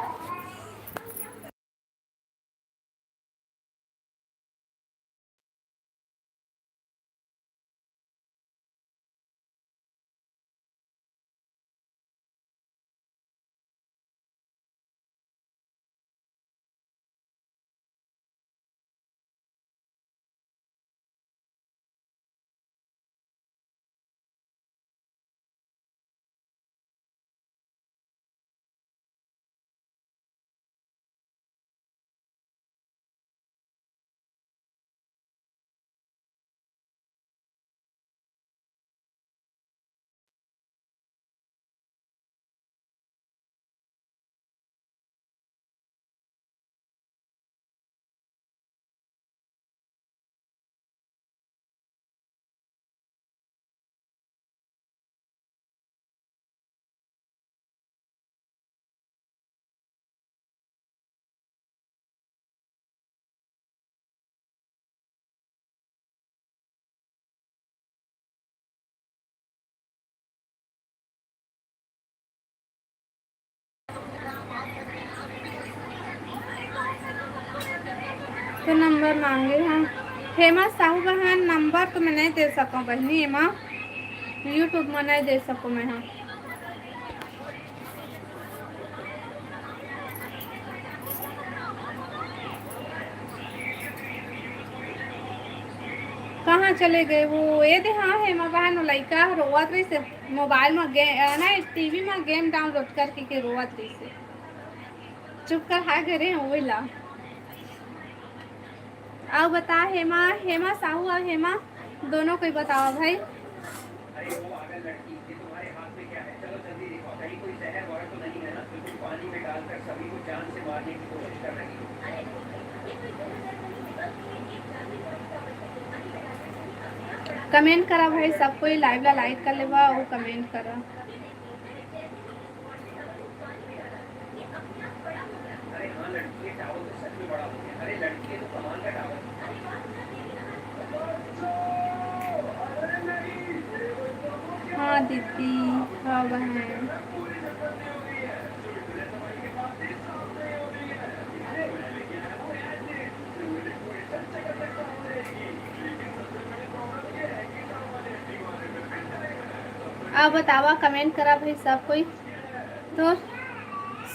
तो नंबर मांगे हैं। हेमा साहू बहन नंबर तो मैं नहीं दे सकूँ बहनी, हेमा यूट्यूब में नहीं दे सकूँ मैं। हाँ कहाँ चले गए वो? ये दे हाँ हेमा बहन लड़का रोवत रही से मोबाइल में नहीं टीवी में गेम डाउनलोड करके के रोवत रही से। चुप कर हा करे वही ला। आओ बता हेमा, हेमा साहू और हेमा दोनों को बताओ भाई। अरे वो पागल लड़की, ये तुम्हारे हाथ में क्या है? चलो जल्दी देखो, कहीं कोई जहर वहर तो नहीं है ना? बिल्कुल पानी में डालकर सभी को जान से मारने की कोशिश कर रही हो। कमेंट करा भाई, सब कोई लाइव ला लाइक कर लेवा और कमेंट करा। अरे हाँ लड़की, ये टावल तो सच में बड़ा हो गया। अरे लड़की, ये तो कमाल का टावल है। हाँ दीदी, हाँ बहन। अब बतावा कमेंट करा भाई सब कोई। तो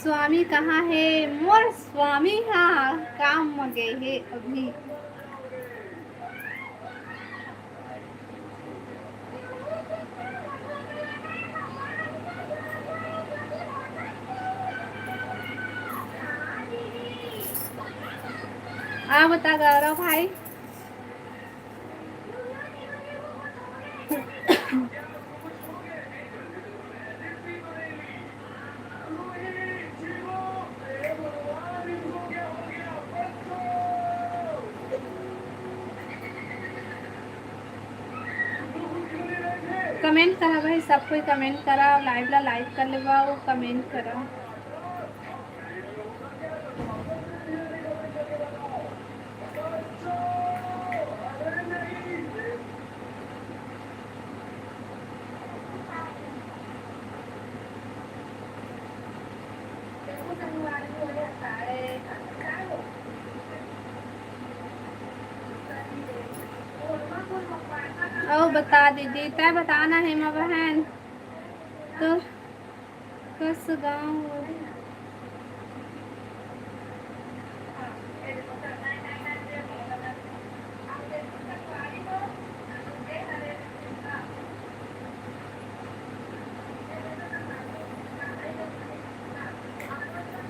स्वामी कहाँ है? मोर स्वामी हाँ काम में गए है अभी। आ बता गौरव भाई। कमेंट करा भाई सब कोई, कमेंट करा, लाइव ला लाइक कर लेवा वो कमेंट करा। ओ बता दीदी, तय बताना हेमा बहन। तो कस गाँव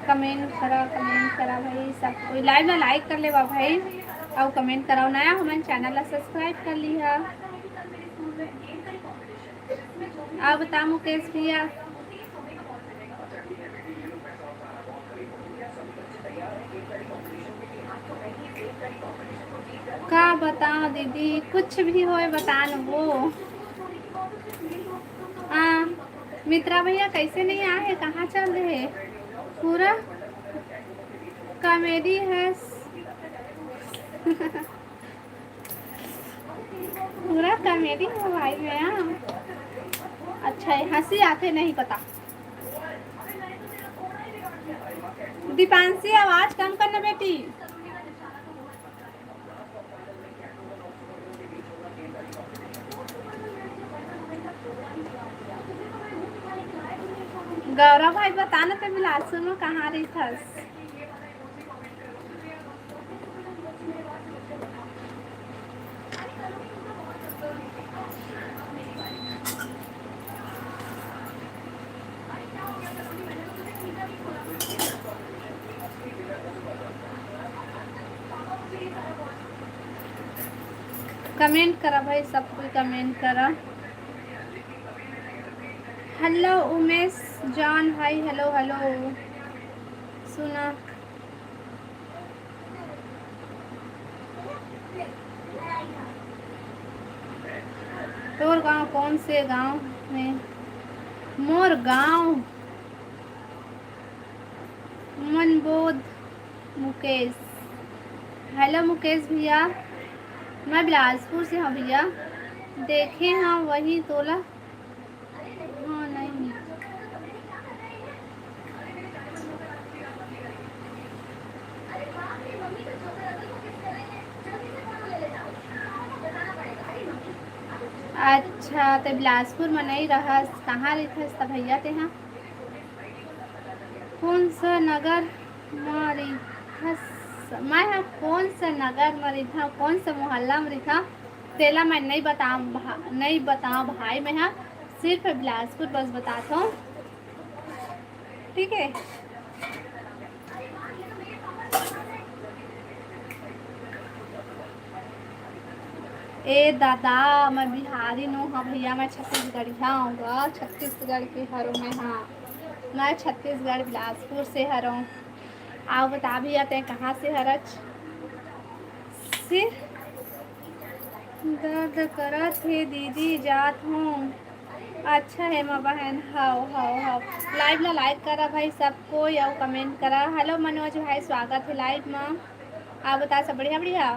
कमेंट करा भाई सब कोई, लाइव में लाइक कर लेवा भाई और कमेंट कराओ। नया हमारे चैनल ला सब्सक्राइब कर लिया। आप बता मुकेश भैया। का बताओ दीदी, कुछ भी हो बता वो। हाँ मित्रा भैया कैसे नहीं आए, कहाँ चल रहे? पूरा कॉमेडी है पूरा कॉमेडी है भाई मैं। अच्छा है, हंसी आते नहीं पता। दीपांशी आवाज कम करना बेटी। गौरव भाई बताना तो बिलासपुर में कहाँ रही थस? कमेंट करा भाई सब कोई, कमेंट करा। हेलो उमेश जॉन भाई, हेलो हेलो सुना। तोर गांव कौन से गांव में? मोर गांव मनबोध। मुकेश, हेलो मुकेश भैया, मैं बिलासपुर से हूँ भैया। देखे हाँ वही तोला। हाँ नहीं अच्छा तो बिलासपुर में नहीं रहस, कहाँ रहथस त भैया तेहा? कौन सा नगर में रहथस? मैं हाँ कौन सा नगर में रहता, कौन सा मोहल्ला में रहता तेला मैं नहीं बताऊँ भाई। मैं हाँ सिर्फ बिलासपुर बस बताता हूँ, ठीक है। ए दादा मैं बिहारी नो हाँ भैया, मैं छत्तीसगढ़िया आऊँगा, छत्तीसगढ़ के हरों में। हाँ मैं छत्तीसगढ़ बिलासपुर से हरों। आओ बता भी आते हैं कहाँ से हरच? सिर दर्द करत है दीदी, जात हूँ। अच्छा है माँ बहन, हाओ लाइव ला लाइक करा भाई सबको, या कमेंट करा। हेलो मनोज भाई, स्वागत है लाइव में। आप बता सब बढ़िया बढ़िया?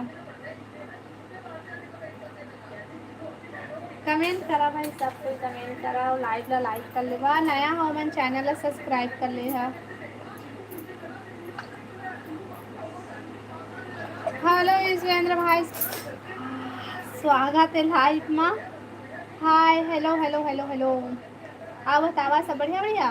कमेंट करा भाई सब कोई, कमेंट करा और लाइव ला लाइक कर ले। वाह नया हो मन चैनल ला सब्सक्राइब कर ले है। हेलो ईश्वेंद्र भाई, स्वागत है लाइव में। Hi hello hello hello hello. आप बतावा सब बढ़िया बढ़िया?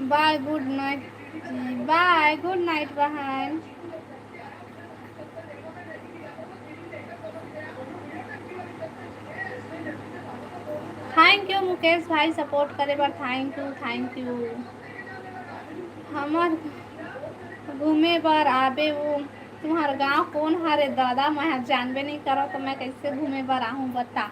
बाय गुड नाइट जी, बाय गुड नाइट बहन। थैंक यू मुकेश भाई सपोर्ट करे पर, थैंक यू। हमार घूमे बर आबे वो तुम्हार गांव कौन हरे दादा? मैं जानबे नहीं करो तो मैं कैसे घूमे बर आहूँ बता।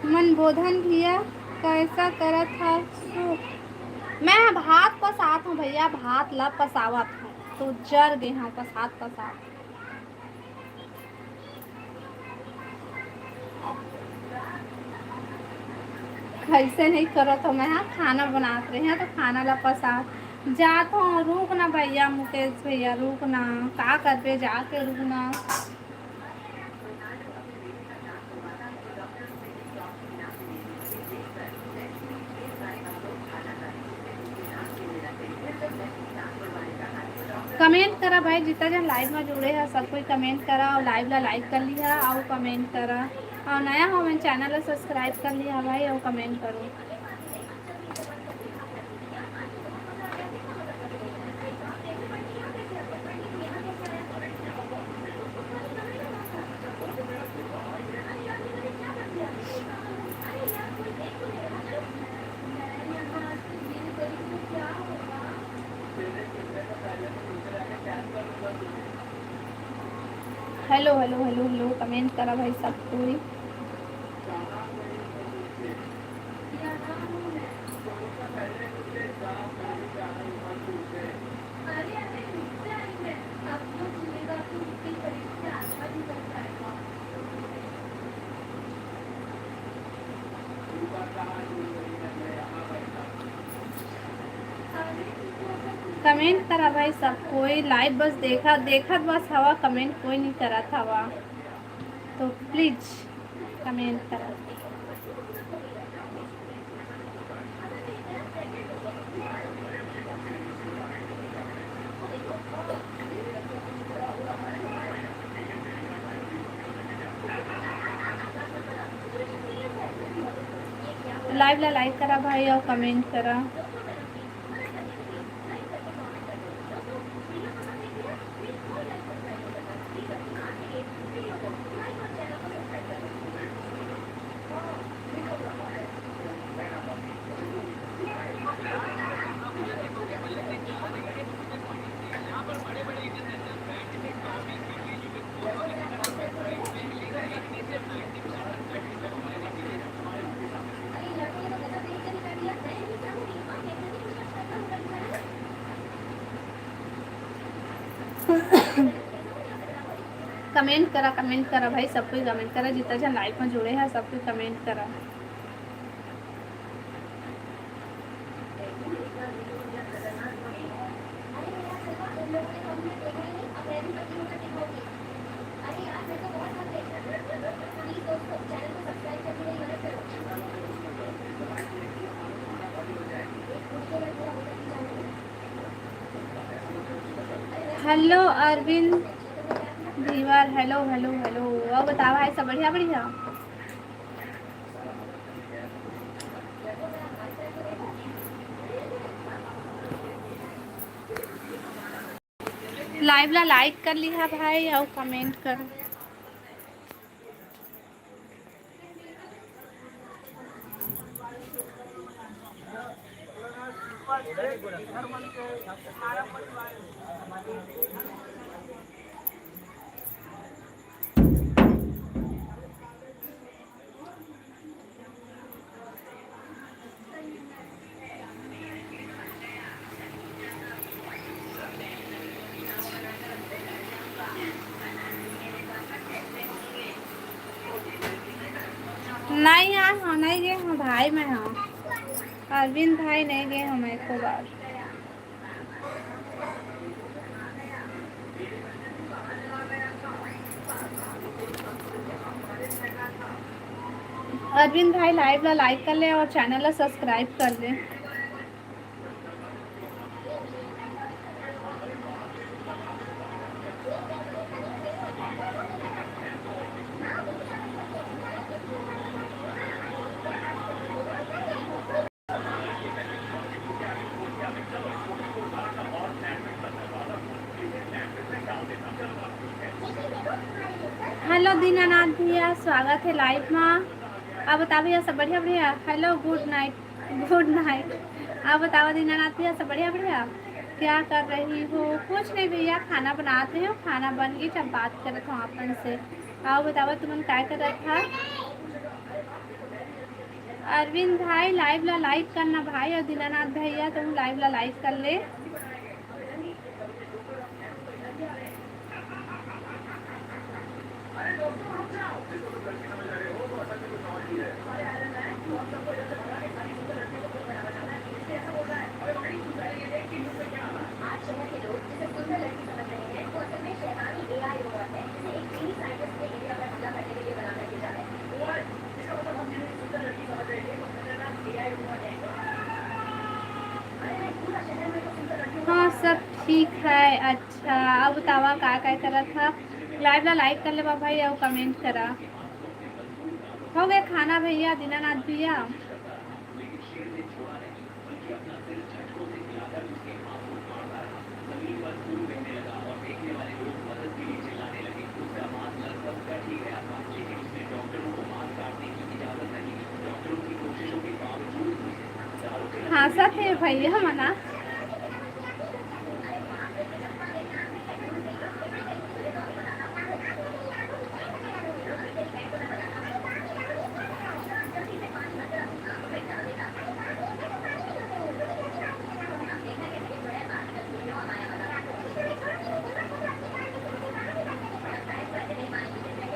मनबोधन भैया कैसा करत था सो? मैं भात पसात हूँ भैया, भात ला पसावत हूँ तो जर गए हाँ पसात। कैसे नहीं करत हो? मैं हाँ खाना बनात रहे हैं तो खाना ला पसात जात हूँ। रुक ना भैया मुकेश भैया, रुक ना, का करबे जाके, रुक ना। कमेंट करा भाई, जितना जन लाइव में जुड़े हैं सब कोई कमेंट करा और लाइव ला लाइक कर लिया और कमेंट करा, और नया हो मैंने चैनल ला सब्सक्राइब कर लिया भाई और कमेंट करो। Hello hello hello hello comment करा भाई सब कोई। कमेंट करा भाई सब कोई, लाइव बस देखा बस हवा, कमेंट कोई नहीं करा था हवा, तो प्लीज कमेंट करा। लाइव ला लाइक करा भाई और कमेंट करा। कमेंट करा भाई, सब कोई कमेंट करा, जितना जन लाइव में जुड़े हैं सब कोई कमेंट करा। हेलो अरविंद दीवार, हेलो हेलो हेलो। और बताओ भाई, सब बढ़िया बढ़िया। लाइव ला लाइक कर लिया भाई और कमेंट कर। नहीं यार, हाँ नहीं गए हाँ भाई, मैं हाँ अरविंद भाई नहीं गए हम एक बार। अरविंद भाई लाइव ला लाइक कर ले और चैनल ला सब्सक्राइब कर ले। हेलो दीनानाथ भैया, स्वागत है लाइव में। आप बताओ भैया, सब बढ़िया बढ़िया। Hello good night, good night. आप बताओ दीनानाथ भैया, सब बढ़िया बढ़िया। क्या कर रही हो? कुछ नहीं भैया, खाना बनाते हो, खाना बन गई, जब बात करते हो अपन से। आओ बताओ तुम क्या कर रहा था? अरविंद भाई लाइव ला लाइक करना भाई, और दीनानाथ भैया तुम लाइव ला लाइक कर ले। हाँ सब ठीक है। अच्छा अब बतावा क्या क्या करा था? लाइव ला लाइक कर ले भाई और कमेंट करा। हो गया खाना भैया दीनानाथ भैया? हाँ सच है भैया मना।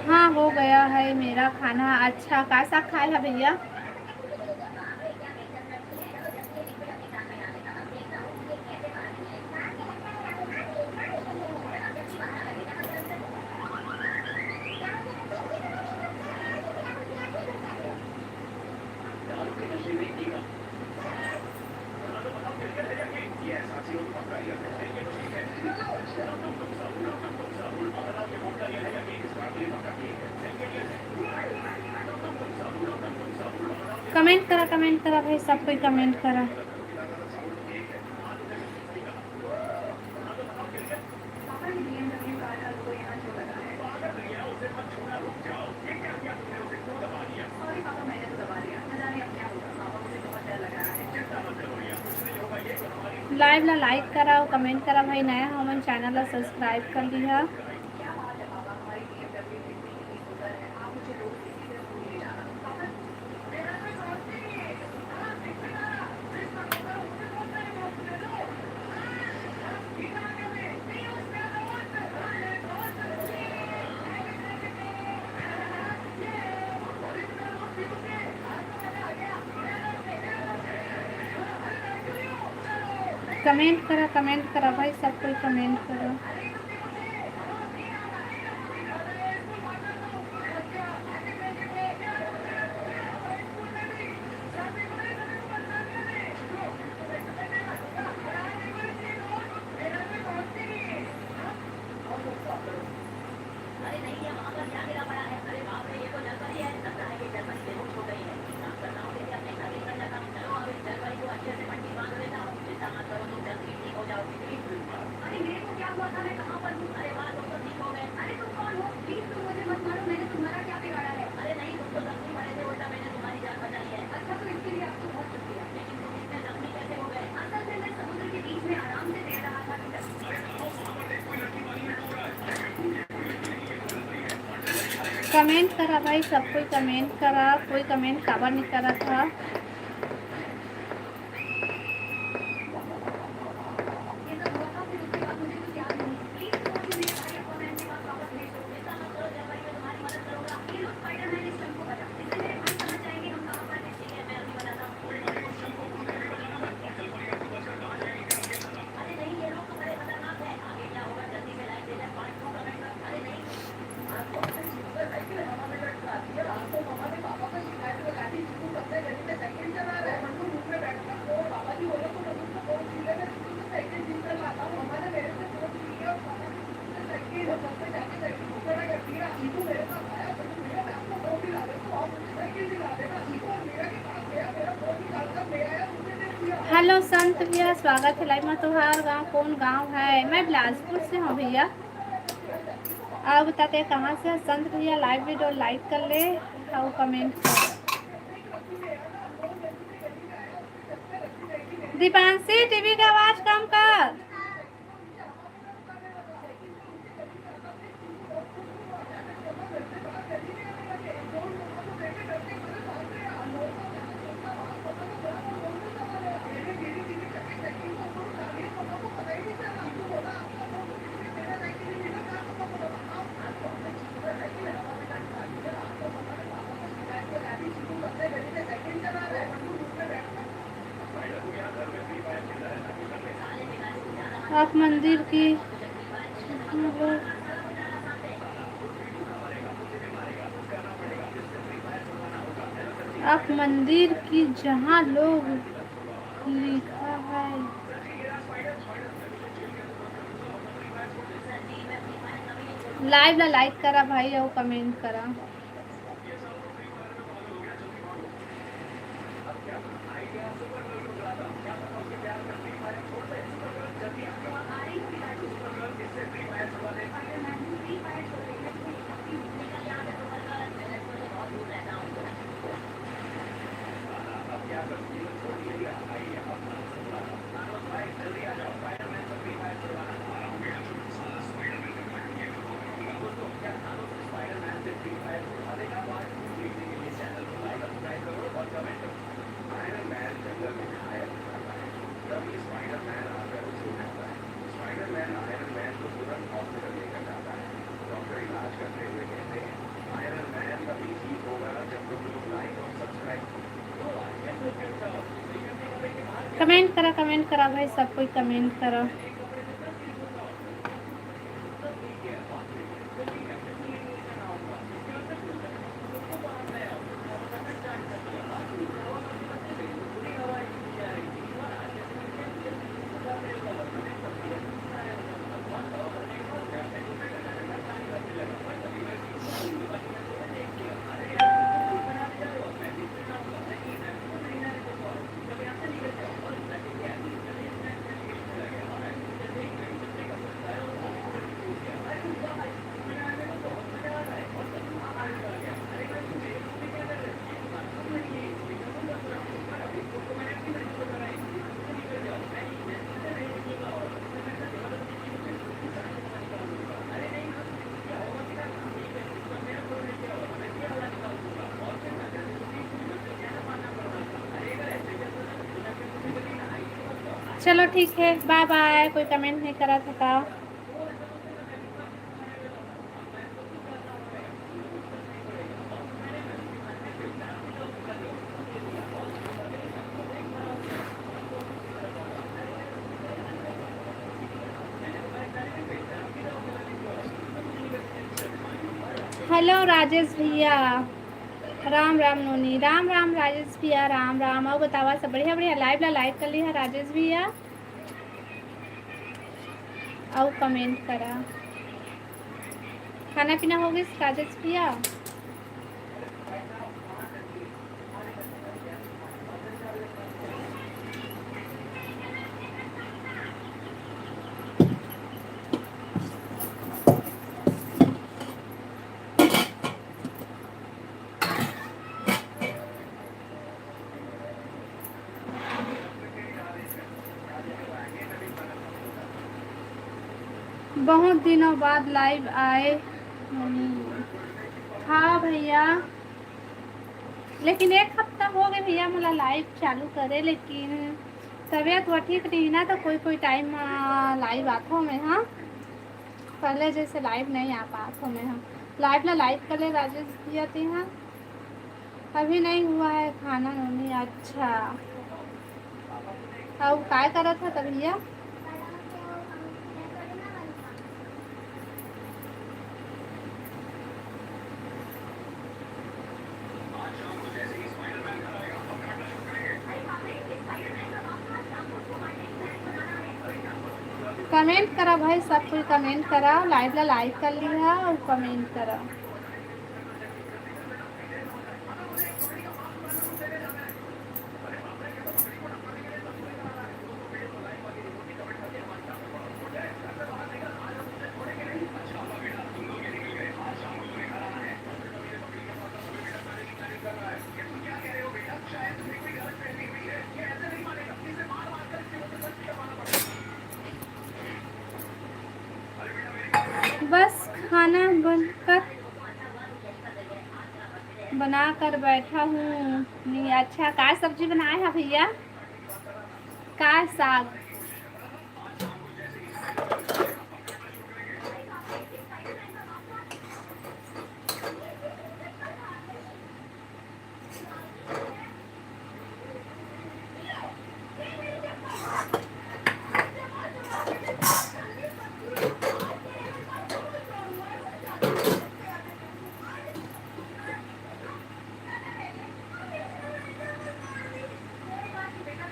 हाँ हो गया है मेरा खाना। अच्छा कैसा खाया है भैया? कमेंट करा भाई, सब कोई कमेंट करा। लाइव ला लाइक करा और कमेंट करा भाई। नया हमारे चैनल ला सब्सक्राइब कर लिया। कमेंट करा भाई, सब कोई कमेंट करो। कमेंट करा भाई, सब कोई कमेंट करा। कोई कमेंट काबर नहीं करा था। हेलो संत भैया, स्वागत है लाइव में। तुम्हारा गांव कौन गांव है? मैं बिलासपुर से हूँ भैया। आप बताते हैं कहाँ से? संत भैया लाइव वीडियो लाइक कर ले और कमेंट कर। दीपांशी टीवी का आवाज कम कर। आप मंदिर की आप मंदिर की जहाँ लोग लिखा है। लाइव ला लाइक करा भाई और कमेंट करा। कमेंट करा भाई, सब कोई कमेंट करा। चलो ठीक है, बाय बाय। कोई कमेंट नहीं करा था। हेलो राजेश भैया, राम राम नोनी, राम राम राजेश भैया, राम राम। और बतावा सब बढ़िया बढ़िया। लाइव ला लाइक कर लिया राजेश भैया और कमेंट करा। खाना पीना हो गया राजेश भैया? बहुत दिनों बाद लाइव आए। हाँ भैया, लेकिन एक हफ्ता हो गए भैया मला लाइव चालू करे, लेकिन तबीयत हुआ ठीक नहीं ना, तो कोई कोई टाइम लाइव आता हूँ मैं। हाँ, पहले जैसे लाइव नहीं आ पाता हूँ मैं। हाँ, लाइव ला लाइव कर ले राजेश भैया थे। हाँ, अभी नहीं हुआ है खाना नोनी। अच्छा, अब काय करा था तब भैया? कमेंट करा भाई, सब कोई कमेंट करा। लाइव ला लाइक कर लिया और कमेंट करा। बस खाना बना कर बैठा हूँ। नहीं, अच्छा, का सब्जी बनाए है भैया? का साग?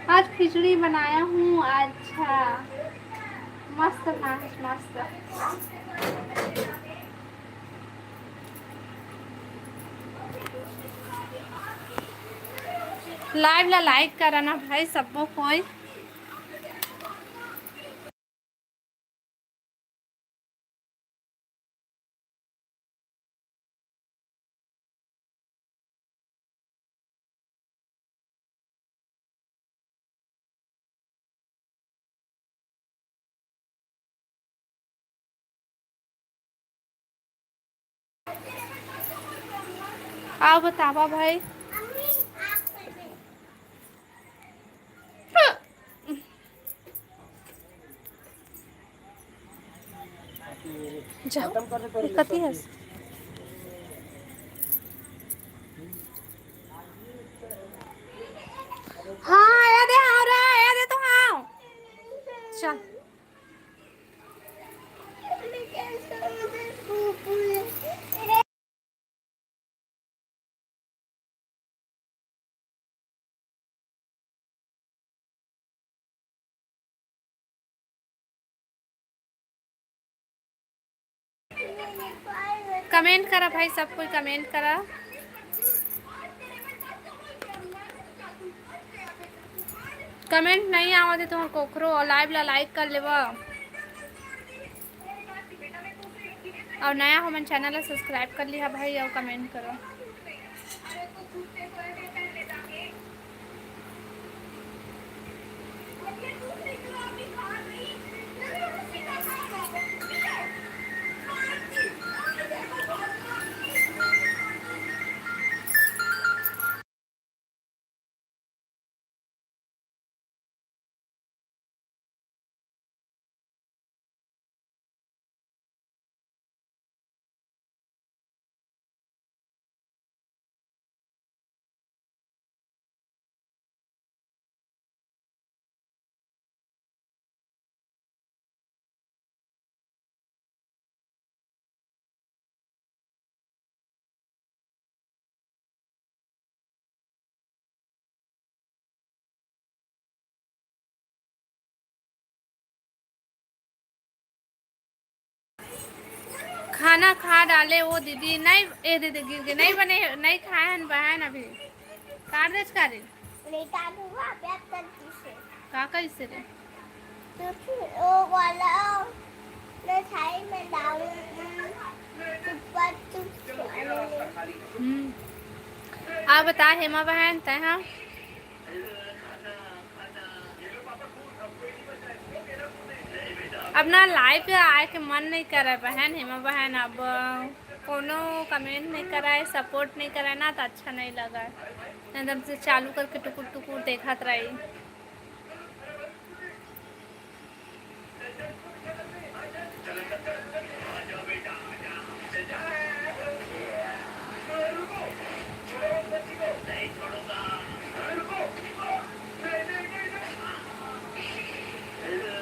आज खिचड़ी बनाया हूँ। अच्छा, मस्त नाच, मस्त। लाइव ला लाइक कराना भाई सबको कोई। आओ बतावा भाई। जाओ, कथी है? हाँ, या दे, आ रहा है, या दे तो। हाँ, चल। कमेंट करा भाई, सब कोई कमेंट करा। कमेंट नहीं आवत तो कोकरो लाइव ला लाइक कर लेवा और नया हो मन चैनल ला सब्सक्राइब कर लिया भाई और कमेंट करो। खाना खा डाले वो दीदी नहीं, ए दीदी गिर गए, नहीं बने, नहीं खाए हैं बहन अभी। काट दे इसका रे, नहीं काटूंगा प्याज करती से। काका इससे रे। तो फिर वो वाला मैं थाली में डालूं ऊपर आप बता हेमा बहन तय हाँ अब ना लाइव पे आए के मन नहीं कर रहा है बहन, हेमा बहन अब कोनो कमेंट नहीं कर रहा है, सपोर्ट नहीं कर रहा है ना, तो अच्छा नहीं लगा है, एकदम से चालू करके टुकुर टुकुर देखत रही।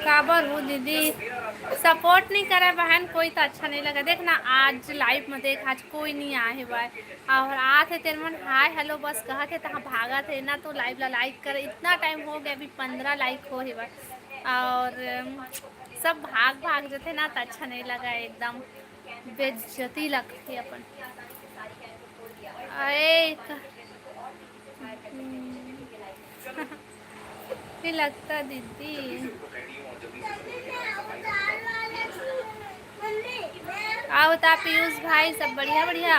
काबर हूँ दीदी, सपोर्ट नहीं करे बहन कोई तो अच्छा नहीं लगा। देख ना आज लाइव में देख, आज कोई नहीं आए है भाई, और आते तेरे मन हाय हेलो बस कहा थे तहाँ भागा थे ना, तो लाइव ला लाइक करे इतना टाइम हो गया, अभी 15 लाइक हो है भाई, और सब भाग भाग जाते ना, तो अच्छा नहीं लगा, एकदम बेइज्जती लगती अपन। अरे फिर लगता दीदी। आओ ता पीयूष भाई, सब बढ़िया बढ़िया।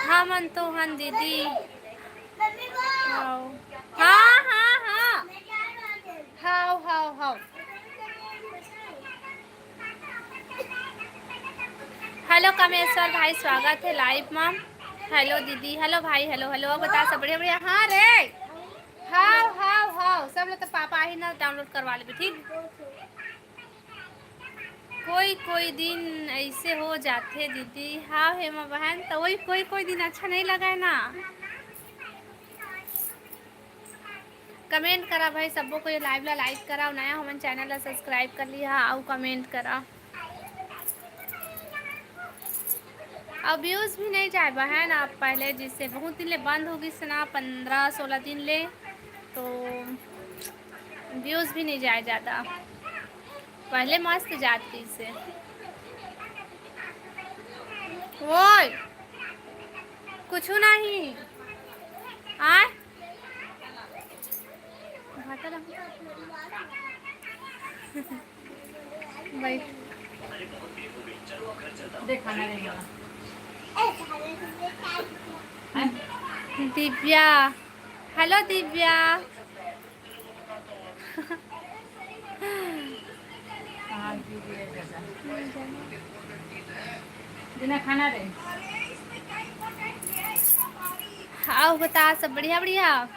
हाँ मन तो हन दीदी। हाँ हाँ हाँ हाँ हाँ हाँ। हेलो कमेश्वर भाई, स्वागत है लाइव में। हेलो दीदी, हेलो भाई, हेलो हेलो, बता सब बढ़िया बढ़िया। हाँ रे, हाँ हाँ हाँ, सब लोग तो पापा ही ना डाउनलोड करवा ले ठीक। कोई कोई दिन ऐसे हो जाते दीदी। हाँ हेमा बहन, तो वही कोई कोई दिन अच्छा नहीं लगा है ना। कमेंट करा भाई, सबको को लाइव ला लाइक करा, और नया हमारे चैनल ला सब्सक्राइब कर लिया, और कमेंट करा। अब व्यूज़ भी नहीं जाए बहन, आप पहले जिससे बहुत दिन ले बंद होगी सुना, 15-16 दिन ले, तो व्यूज़ भी नहीं जाए ज़्यादा, पहले मस्त जाती से। वो कुछ नहीं आए भाई देखना रहेगा। दिव्या, हेलो दिव्या। बिना खाना रे। आओ बता सब बढ़िया बढ़िया।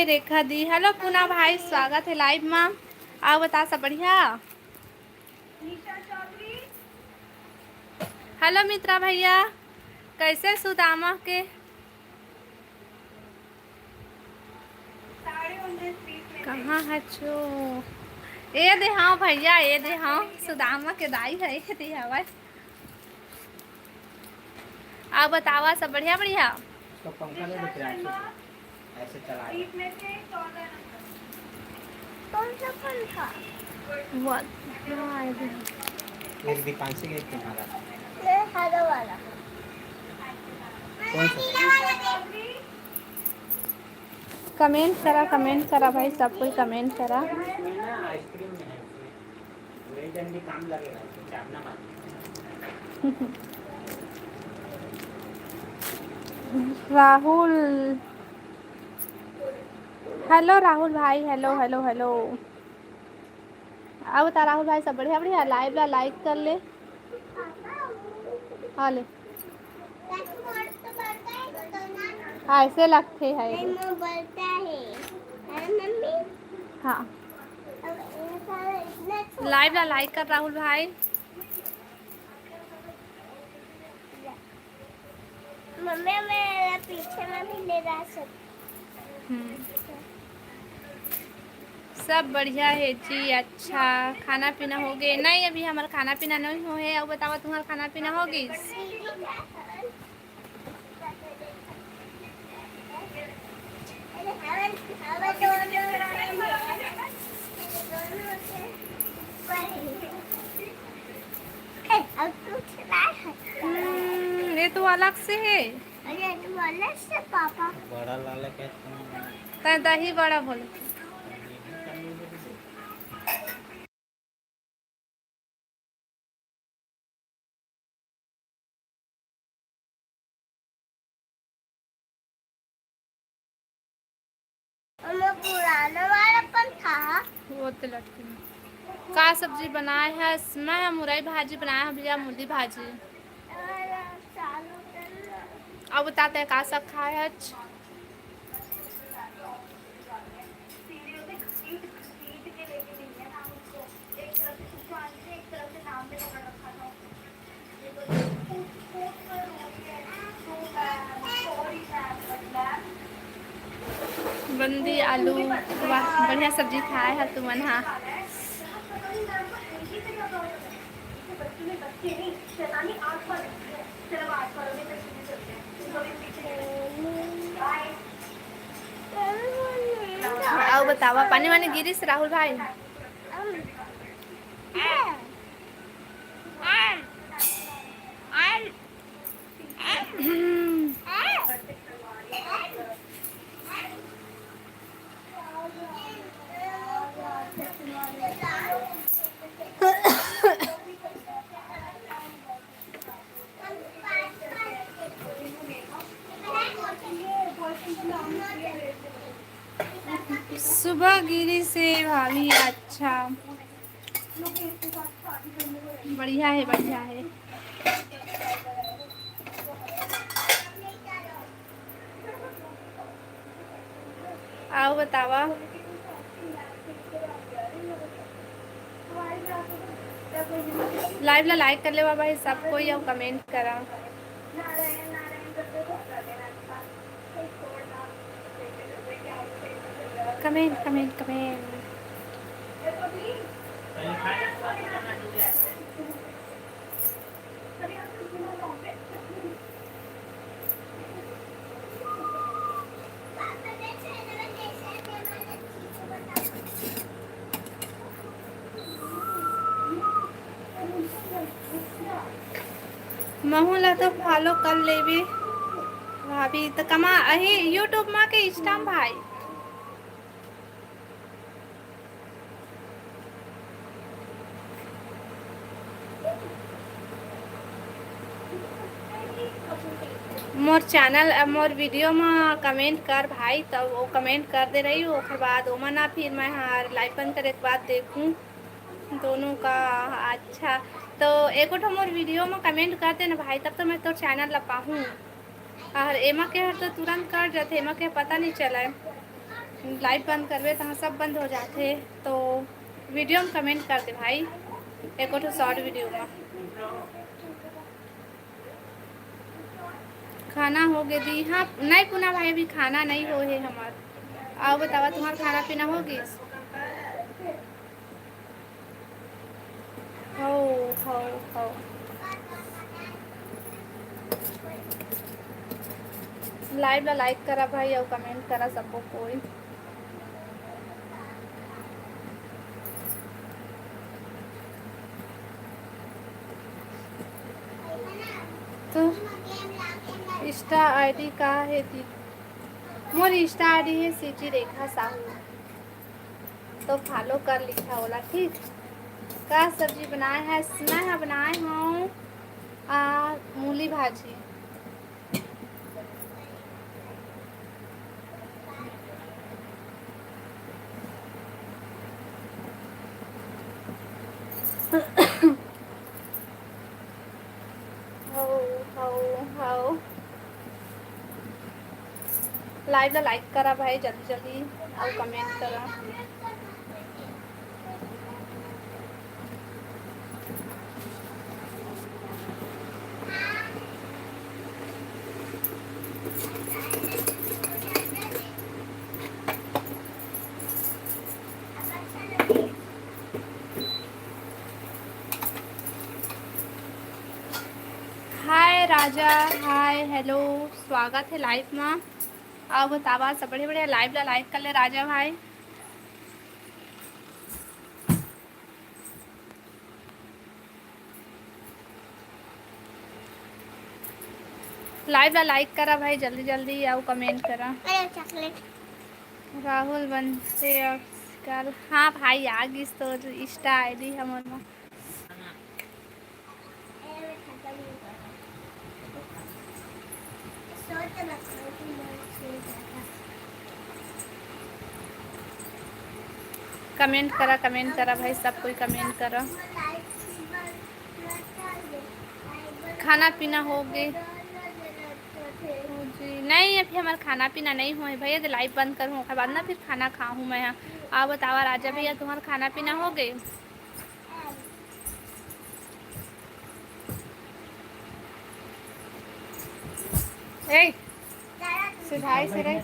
हाय रेखा दी, हेलो पूना भाई, स्वागत है लाइव में। आओ बता सब बढ़िया। हेलो मित्रा भैया, कैसे सुदामा के कहाँ है छो? ए दे हाँ भैया, ए दे हाँ, सुदामा के दाई है ये दे हवा। आप बतावा सब बढ़िया बढ़िया। तो पंखा ले लेते हैं ऐसे चला कौन सा पंखा? एक दीपांशी का एक तुम्हारा ये हरा वाला। कौन सा? कमेंट करा भाई, सब कोई कमेंट करा। इसमें ना आइसक्रीम में है, वही जल्दी काम लगेगा चापना मत। राहुल, हेलो राहुल भाई, हेलो हेलो हेलो। अब बता राहुल भाई सब बढ़िया बढ़िया। लाइव ला लाइक कर ले। हाँ ले ऐसे लगते है बढ़ता है मम्मी। हाँ, अब ये सारा इतना छोटा लाइव ला लाइक कर राहुल भाई। मम्मी मेरा पीछे में भी ले जा सकती। सब बढ़िया है जी। अच्छा, खाना पीना हो गए? नहीं, अभी हमारा खाना पीना नहीं हो है। अब बताओ तुम्हारा खाना पीना होगी? ये तो अलग से है। पापा बड़ा लाल है तो दही बड़ा बोले। पुराना वाला पंखा। वो तो लगती है। का सब्जी बनाए है? मैं मुरई भाजी बनाया है भैया, मुर्गी भाजी। अब बताते हैं का सब खाए है। बंदी आलू, वाह बढ़िया सब्जी खाए है तुमन। हाँ, आओ बतावा पानी वानी गिरी से राहुल भाई। सुबह गिरी से भाभी। अच्छा, बढ़िया है बढ़िया है। आओ बतावा। लाइव ला लाइक कर ले भाई सब कोई, और कमेंट करा। Comment comment comment. महूला तो फॉलो कर लेबे भाभी। तो कमा अही यूट्यूब में के इंस्टाम भाई। मोर चैनल मोर वीडियो में कमेंट कर भाई, तब वो कमेंट कर दे रही हूँ। उसके बाद वो मना फिर मैं हाँ लाइव बंद करे के बाद देखूँ दोनों का। अच्छा, तो एक मोर वीडियो में कमेंट कर देना भाई, तब तो मैं तो चैनल ला पाऊँ। और एमा के तो तुरंत कर जाते, एमा के पता नहीं चला। लाइव बंद करबे तो सब बंद हो जाते। तो वीडियो में कमेंट कर दे भाई, एको ठो शॉर्ट वीडियो में। खाना हो गए दी? हाँ नहीं पुना भाई, अभी खाना नहीं हो है हमार। आओ बतावा तुम्हारा खाना पीना होगी? हो हो हो। लाइव ला लाइक करा भाई और कमेंट करा सबको कोई। तो इंस्टा आईडी का है दी? मोर इंस्टा आईडी है सिटी रेखा साहू, तो फॉलो कर लिखा होला ठीक। का सब्जी बनाए है? मैं बनाए हूँ मूली भाजी। लाइव ला लाइक करा भाई जल्दी जल्दी और कमेंट करा। हाय राजा, हाय हेलो, स्वागत है लाइव में। आओ बतावा सब बढ़िया बढ़िया। लाइव ला लाइक कर ले राजा भाई। लाइव ला लाइक करा भाई जल्दी जल्दी आओ कमेंट करा। अरे चॉकलेट। राहुल बनते कल। हाँ भाई आ गई तो इंस्टा आईडी हमारे में। कमेंट करा भाई, सब कोई कमेंट करा। खाना पीना हो गए जी? नहीं अभी हमारा खाना पीना नहीं हुआ है भैया, तो लाइव बंद करूँ उसके बाद ना फिर खाना खाऊँ मैं यहाँ। आप बतावा राजा भैया तुम्हारा खाना पीना हो गए? ए सुधाई से रहे।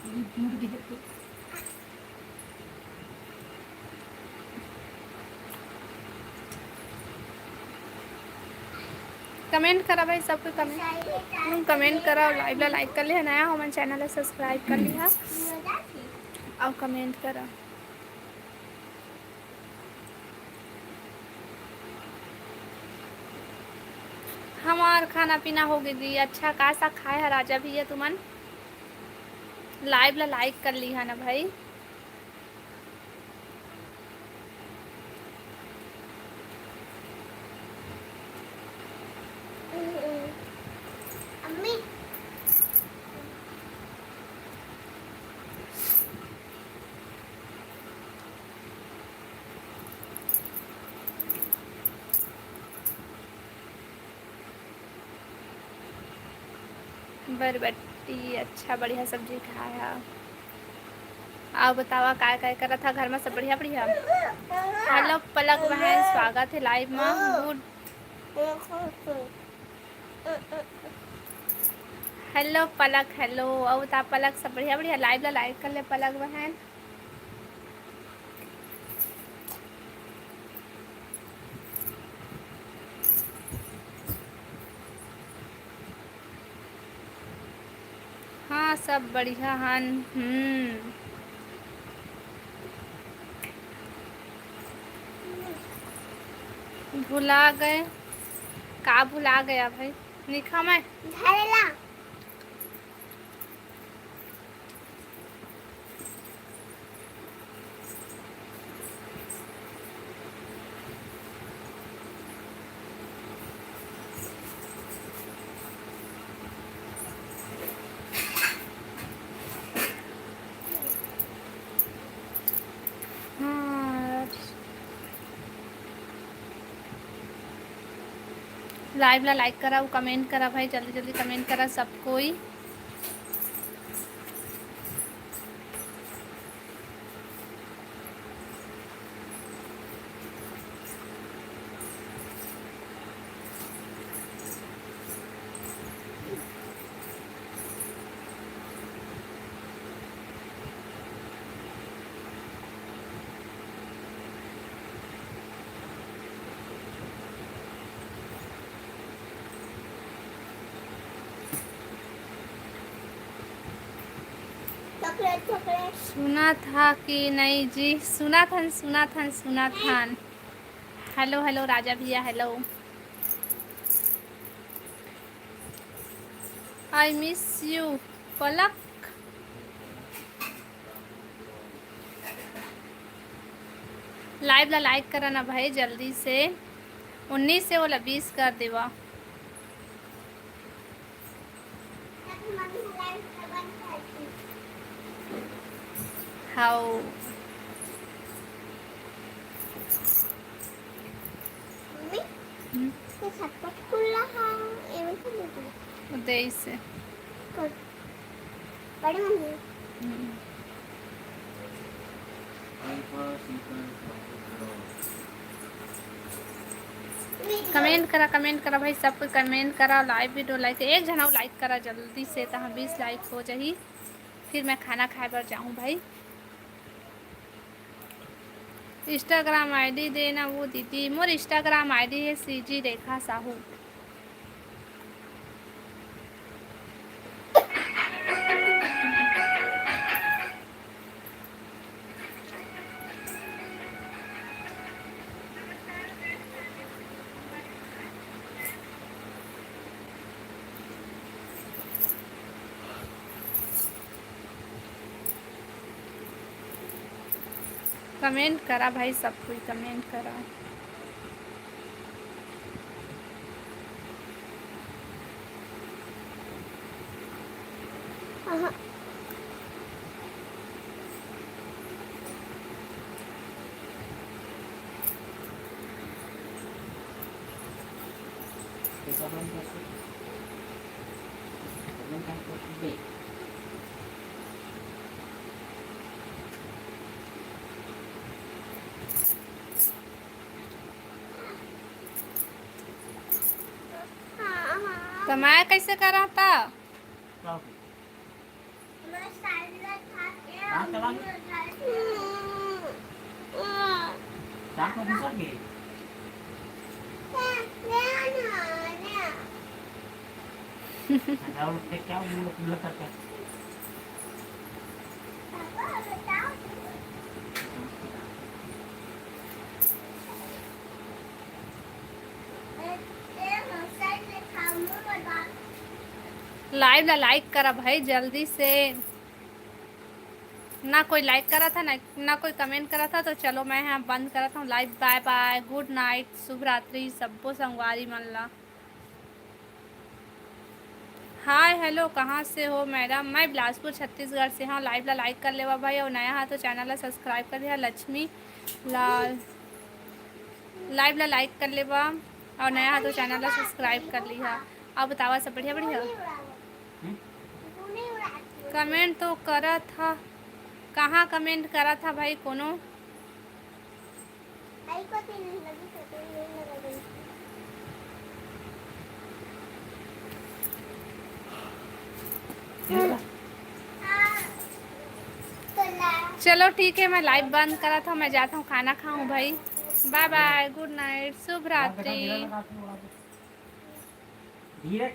कमेंट करा भाई सबको, कमेंट करा और लाइव ला लाइक कर लिया। नया हो हमारे चैनल सब्सक्राइब कर लिया और कमेंट करा। हमार खाना पीना हो गई। अच्छा का सा खाए है राजा भैया तुमन? लाइव ला लाइक कर ली है ना भाई। अम्मी बरबट्टी अच्छा बढ़िया सब्जी खाया। आप बतावा काय काय करा था घर में? सब बढ़िया बढ़िया। हेलो पलक बहन, स्वागत है लाइव में। गुड। हेलो पलक, हेलो। और बता पलक सब बढ़िया बढ़िया। लाइव ला लाइक कर ले पलक बहन। हाँ सब बढ़िया हन। भुला गए का? भुला गया भाई निखा मैं धरेला। लाइव ला लाइक करा, कमेंट करा भाई जल्दी जल्दी कमेंट करा सब कोई। चॉकलेट चॉकलेट सुना था कि नहीं जी, सुना था। हेलो हेलो राजा भैया, hello. I miss you Palak. Live ला लाइक करा ना भाई जल्दी से, 19 से वो 20 कर देवा। मम्मी लाइव बंद करती हाउ मम्मी तो छटपट खुला हाँ एवं तो नहीं उदय से कर बड़ी मम्मी कमेंट करा भाई, सब कोई कमेंट करा, लाइव वीडियो लाइक, एक जना लाइक करा जल्दी से, तहाँ 20 लाइक हो जाही, फिर मैं खाना खाए पर जाऊँ भाई। इंस्टाग्राम आईडी देना वो दीदी, मोर इंस्टाग्राम आईडी है सीजी रेखा साहू। कमेंट करा भाई, सब कोई कमेंट करा। हाँ कैसा बंद कर सकते? बंद कर सकते? हाँ कमाया कैसे करा था? क्या हो? मैं साइड था हाँ, चला चार को घुसा गए। और उसके क्या मुल्क करते हैं? लाइव ला लाइक करा भाई जल्दी से। ना कोई लाइक करा था ना कोई कमेंट करा था, तो चलो मैं यहाँ बंद करा था live. Bye bye, good night, शुभ रात्रि सबको संगवारी मन ला। हाय हेलो, कहाँ से हो मैडम? मैं बिलासपुर छत्तीसगढ़ से हाँ। लाइव ला लाइक कर लेवा भाई, और नया हाँ तो चैनल ला सब्सक्राइब कर लिया। लक्ष्मी लाल लाइव ला लाइक कर लेवा, और नया हाँ तो चैनल ला सब्सक्राइब कर लिया। अब बतावा सब बढ़िया बढ़िया। कमेंट तो करा था, कहाँ कमेंट करा था भाई कोनो? चलो ठीक है, मैं लाइव बंद करा था, मैं जाता हूँ खाना खाऊं भाई। बाय बाय, गुड नाइट, शुभ रात्रि। धीरे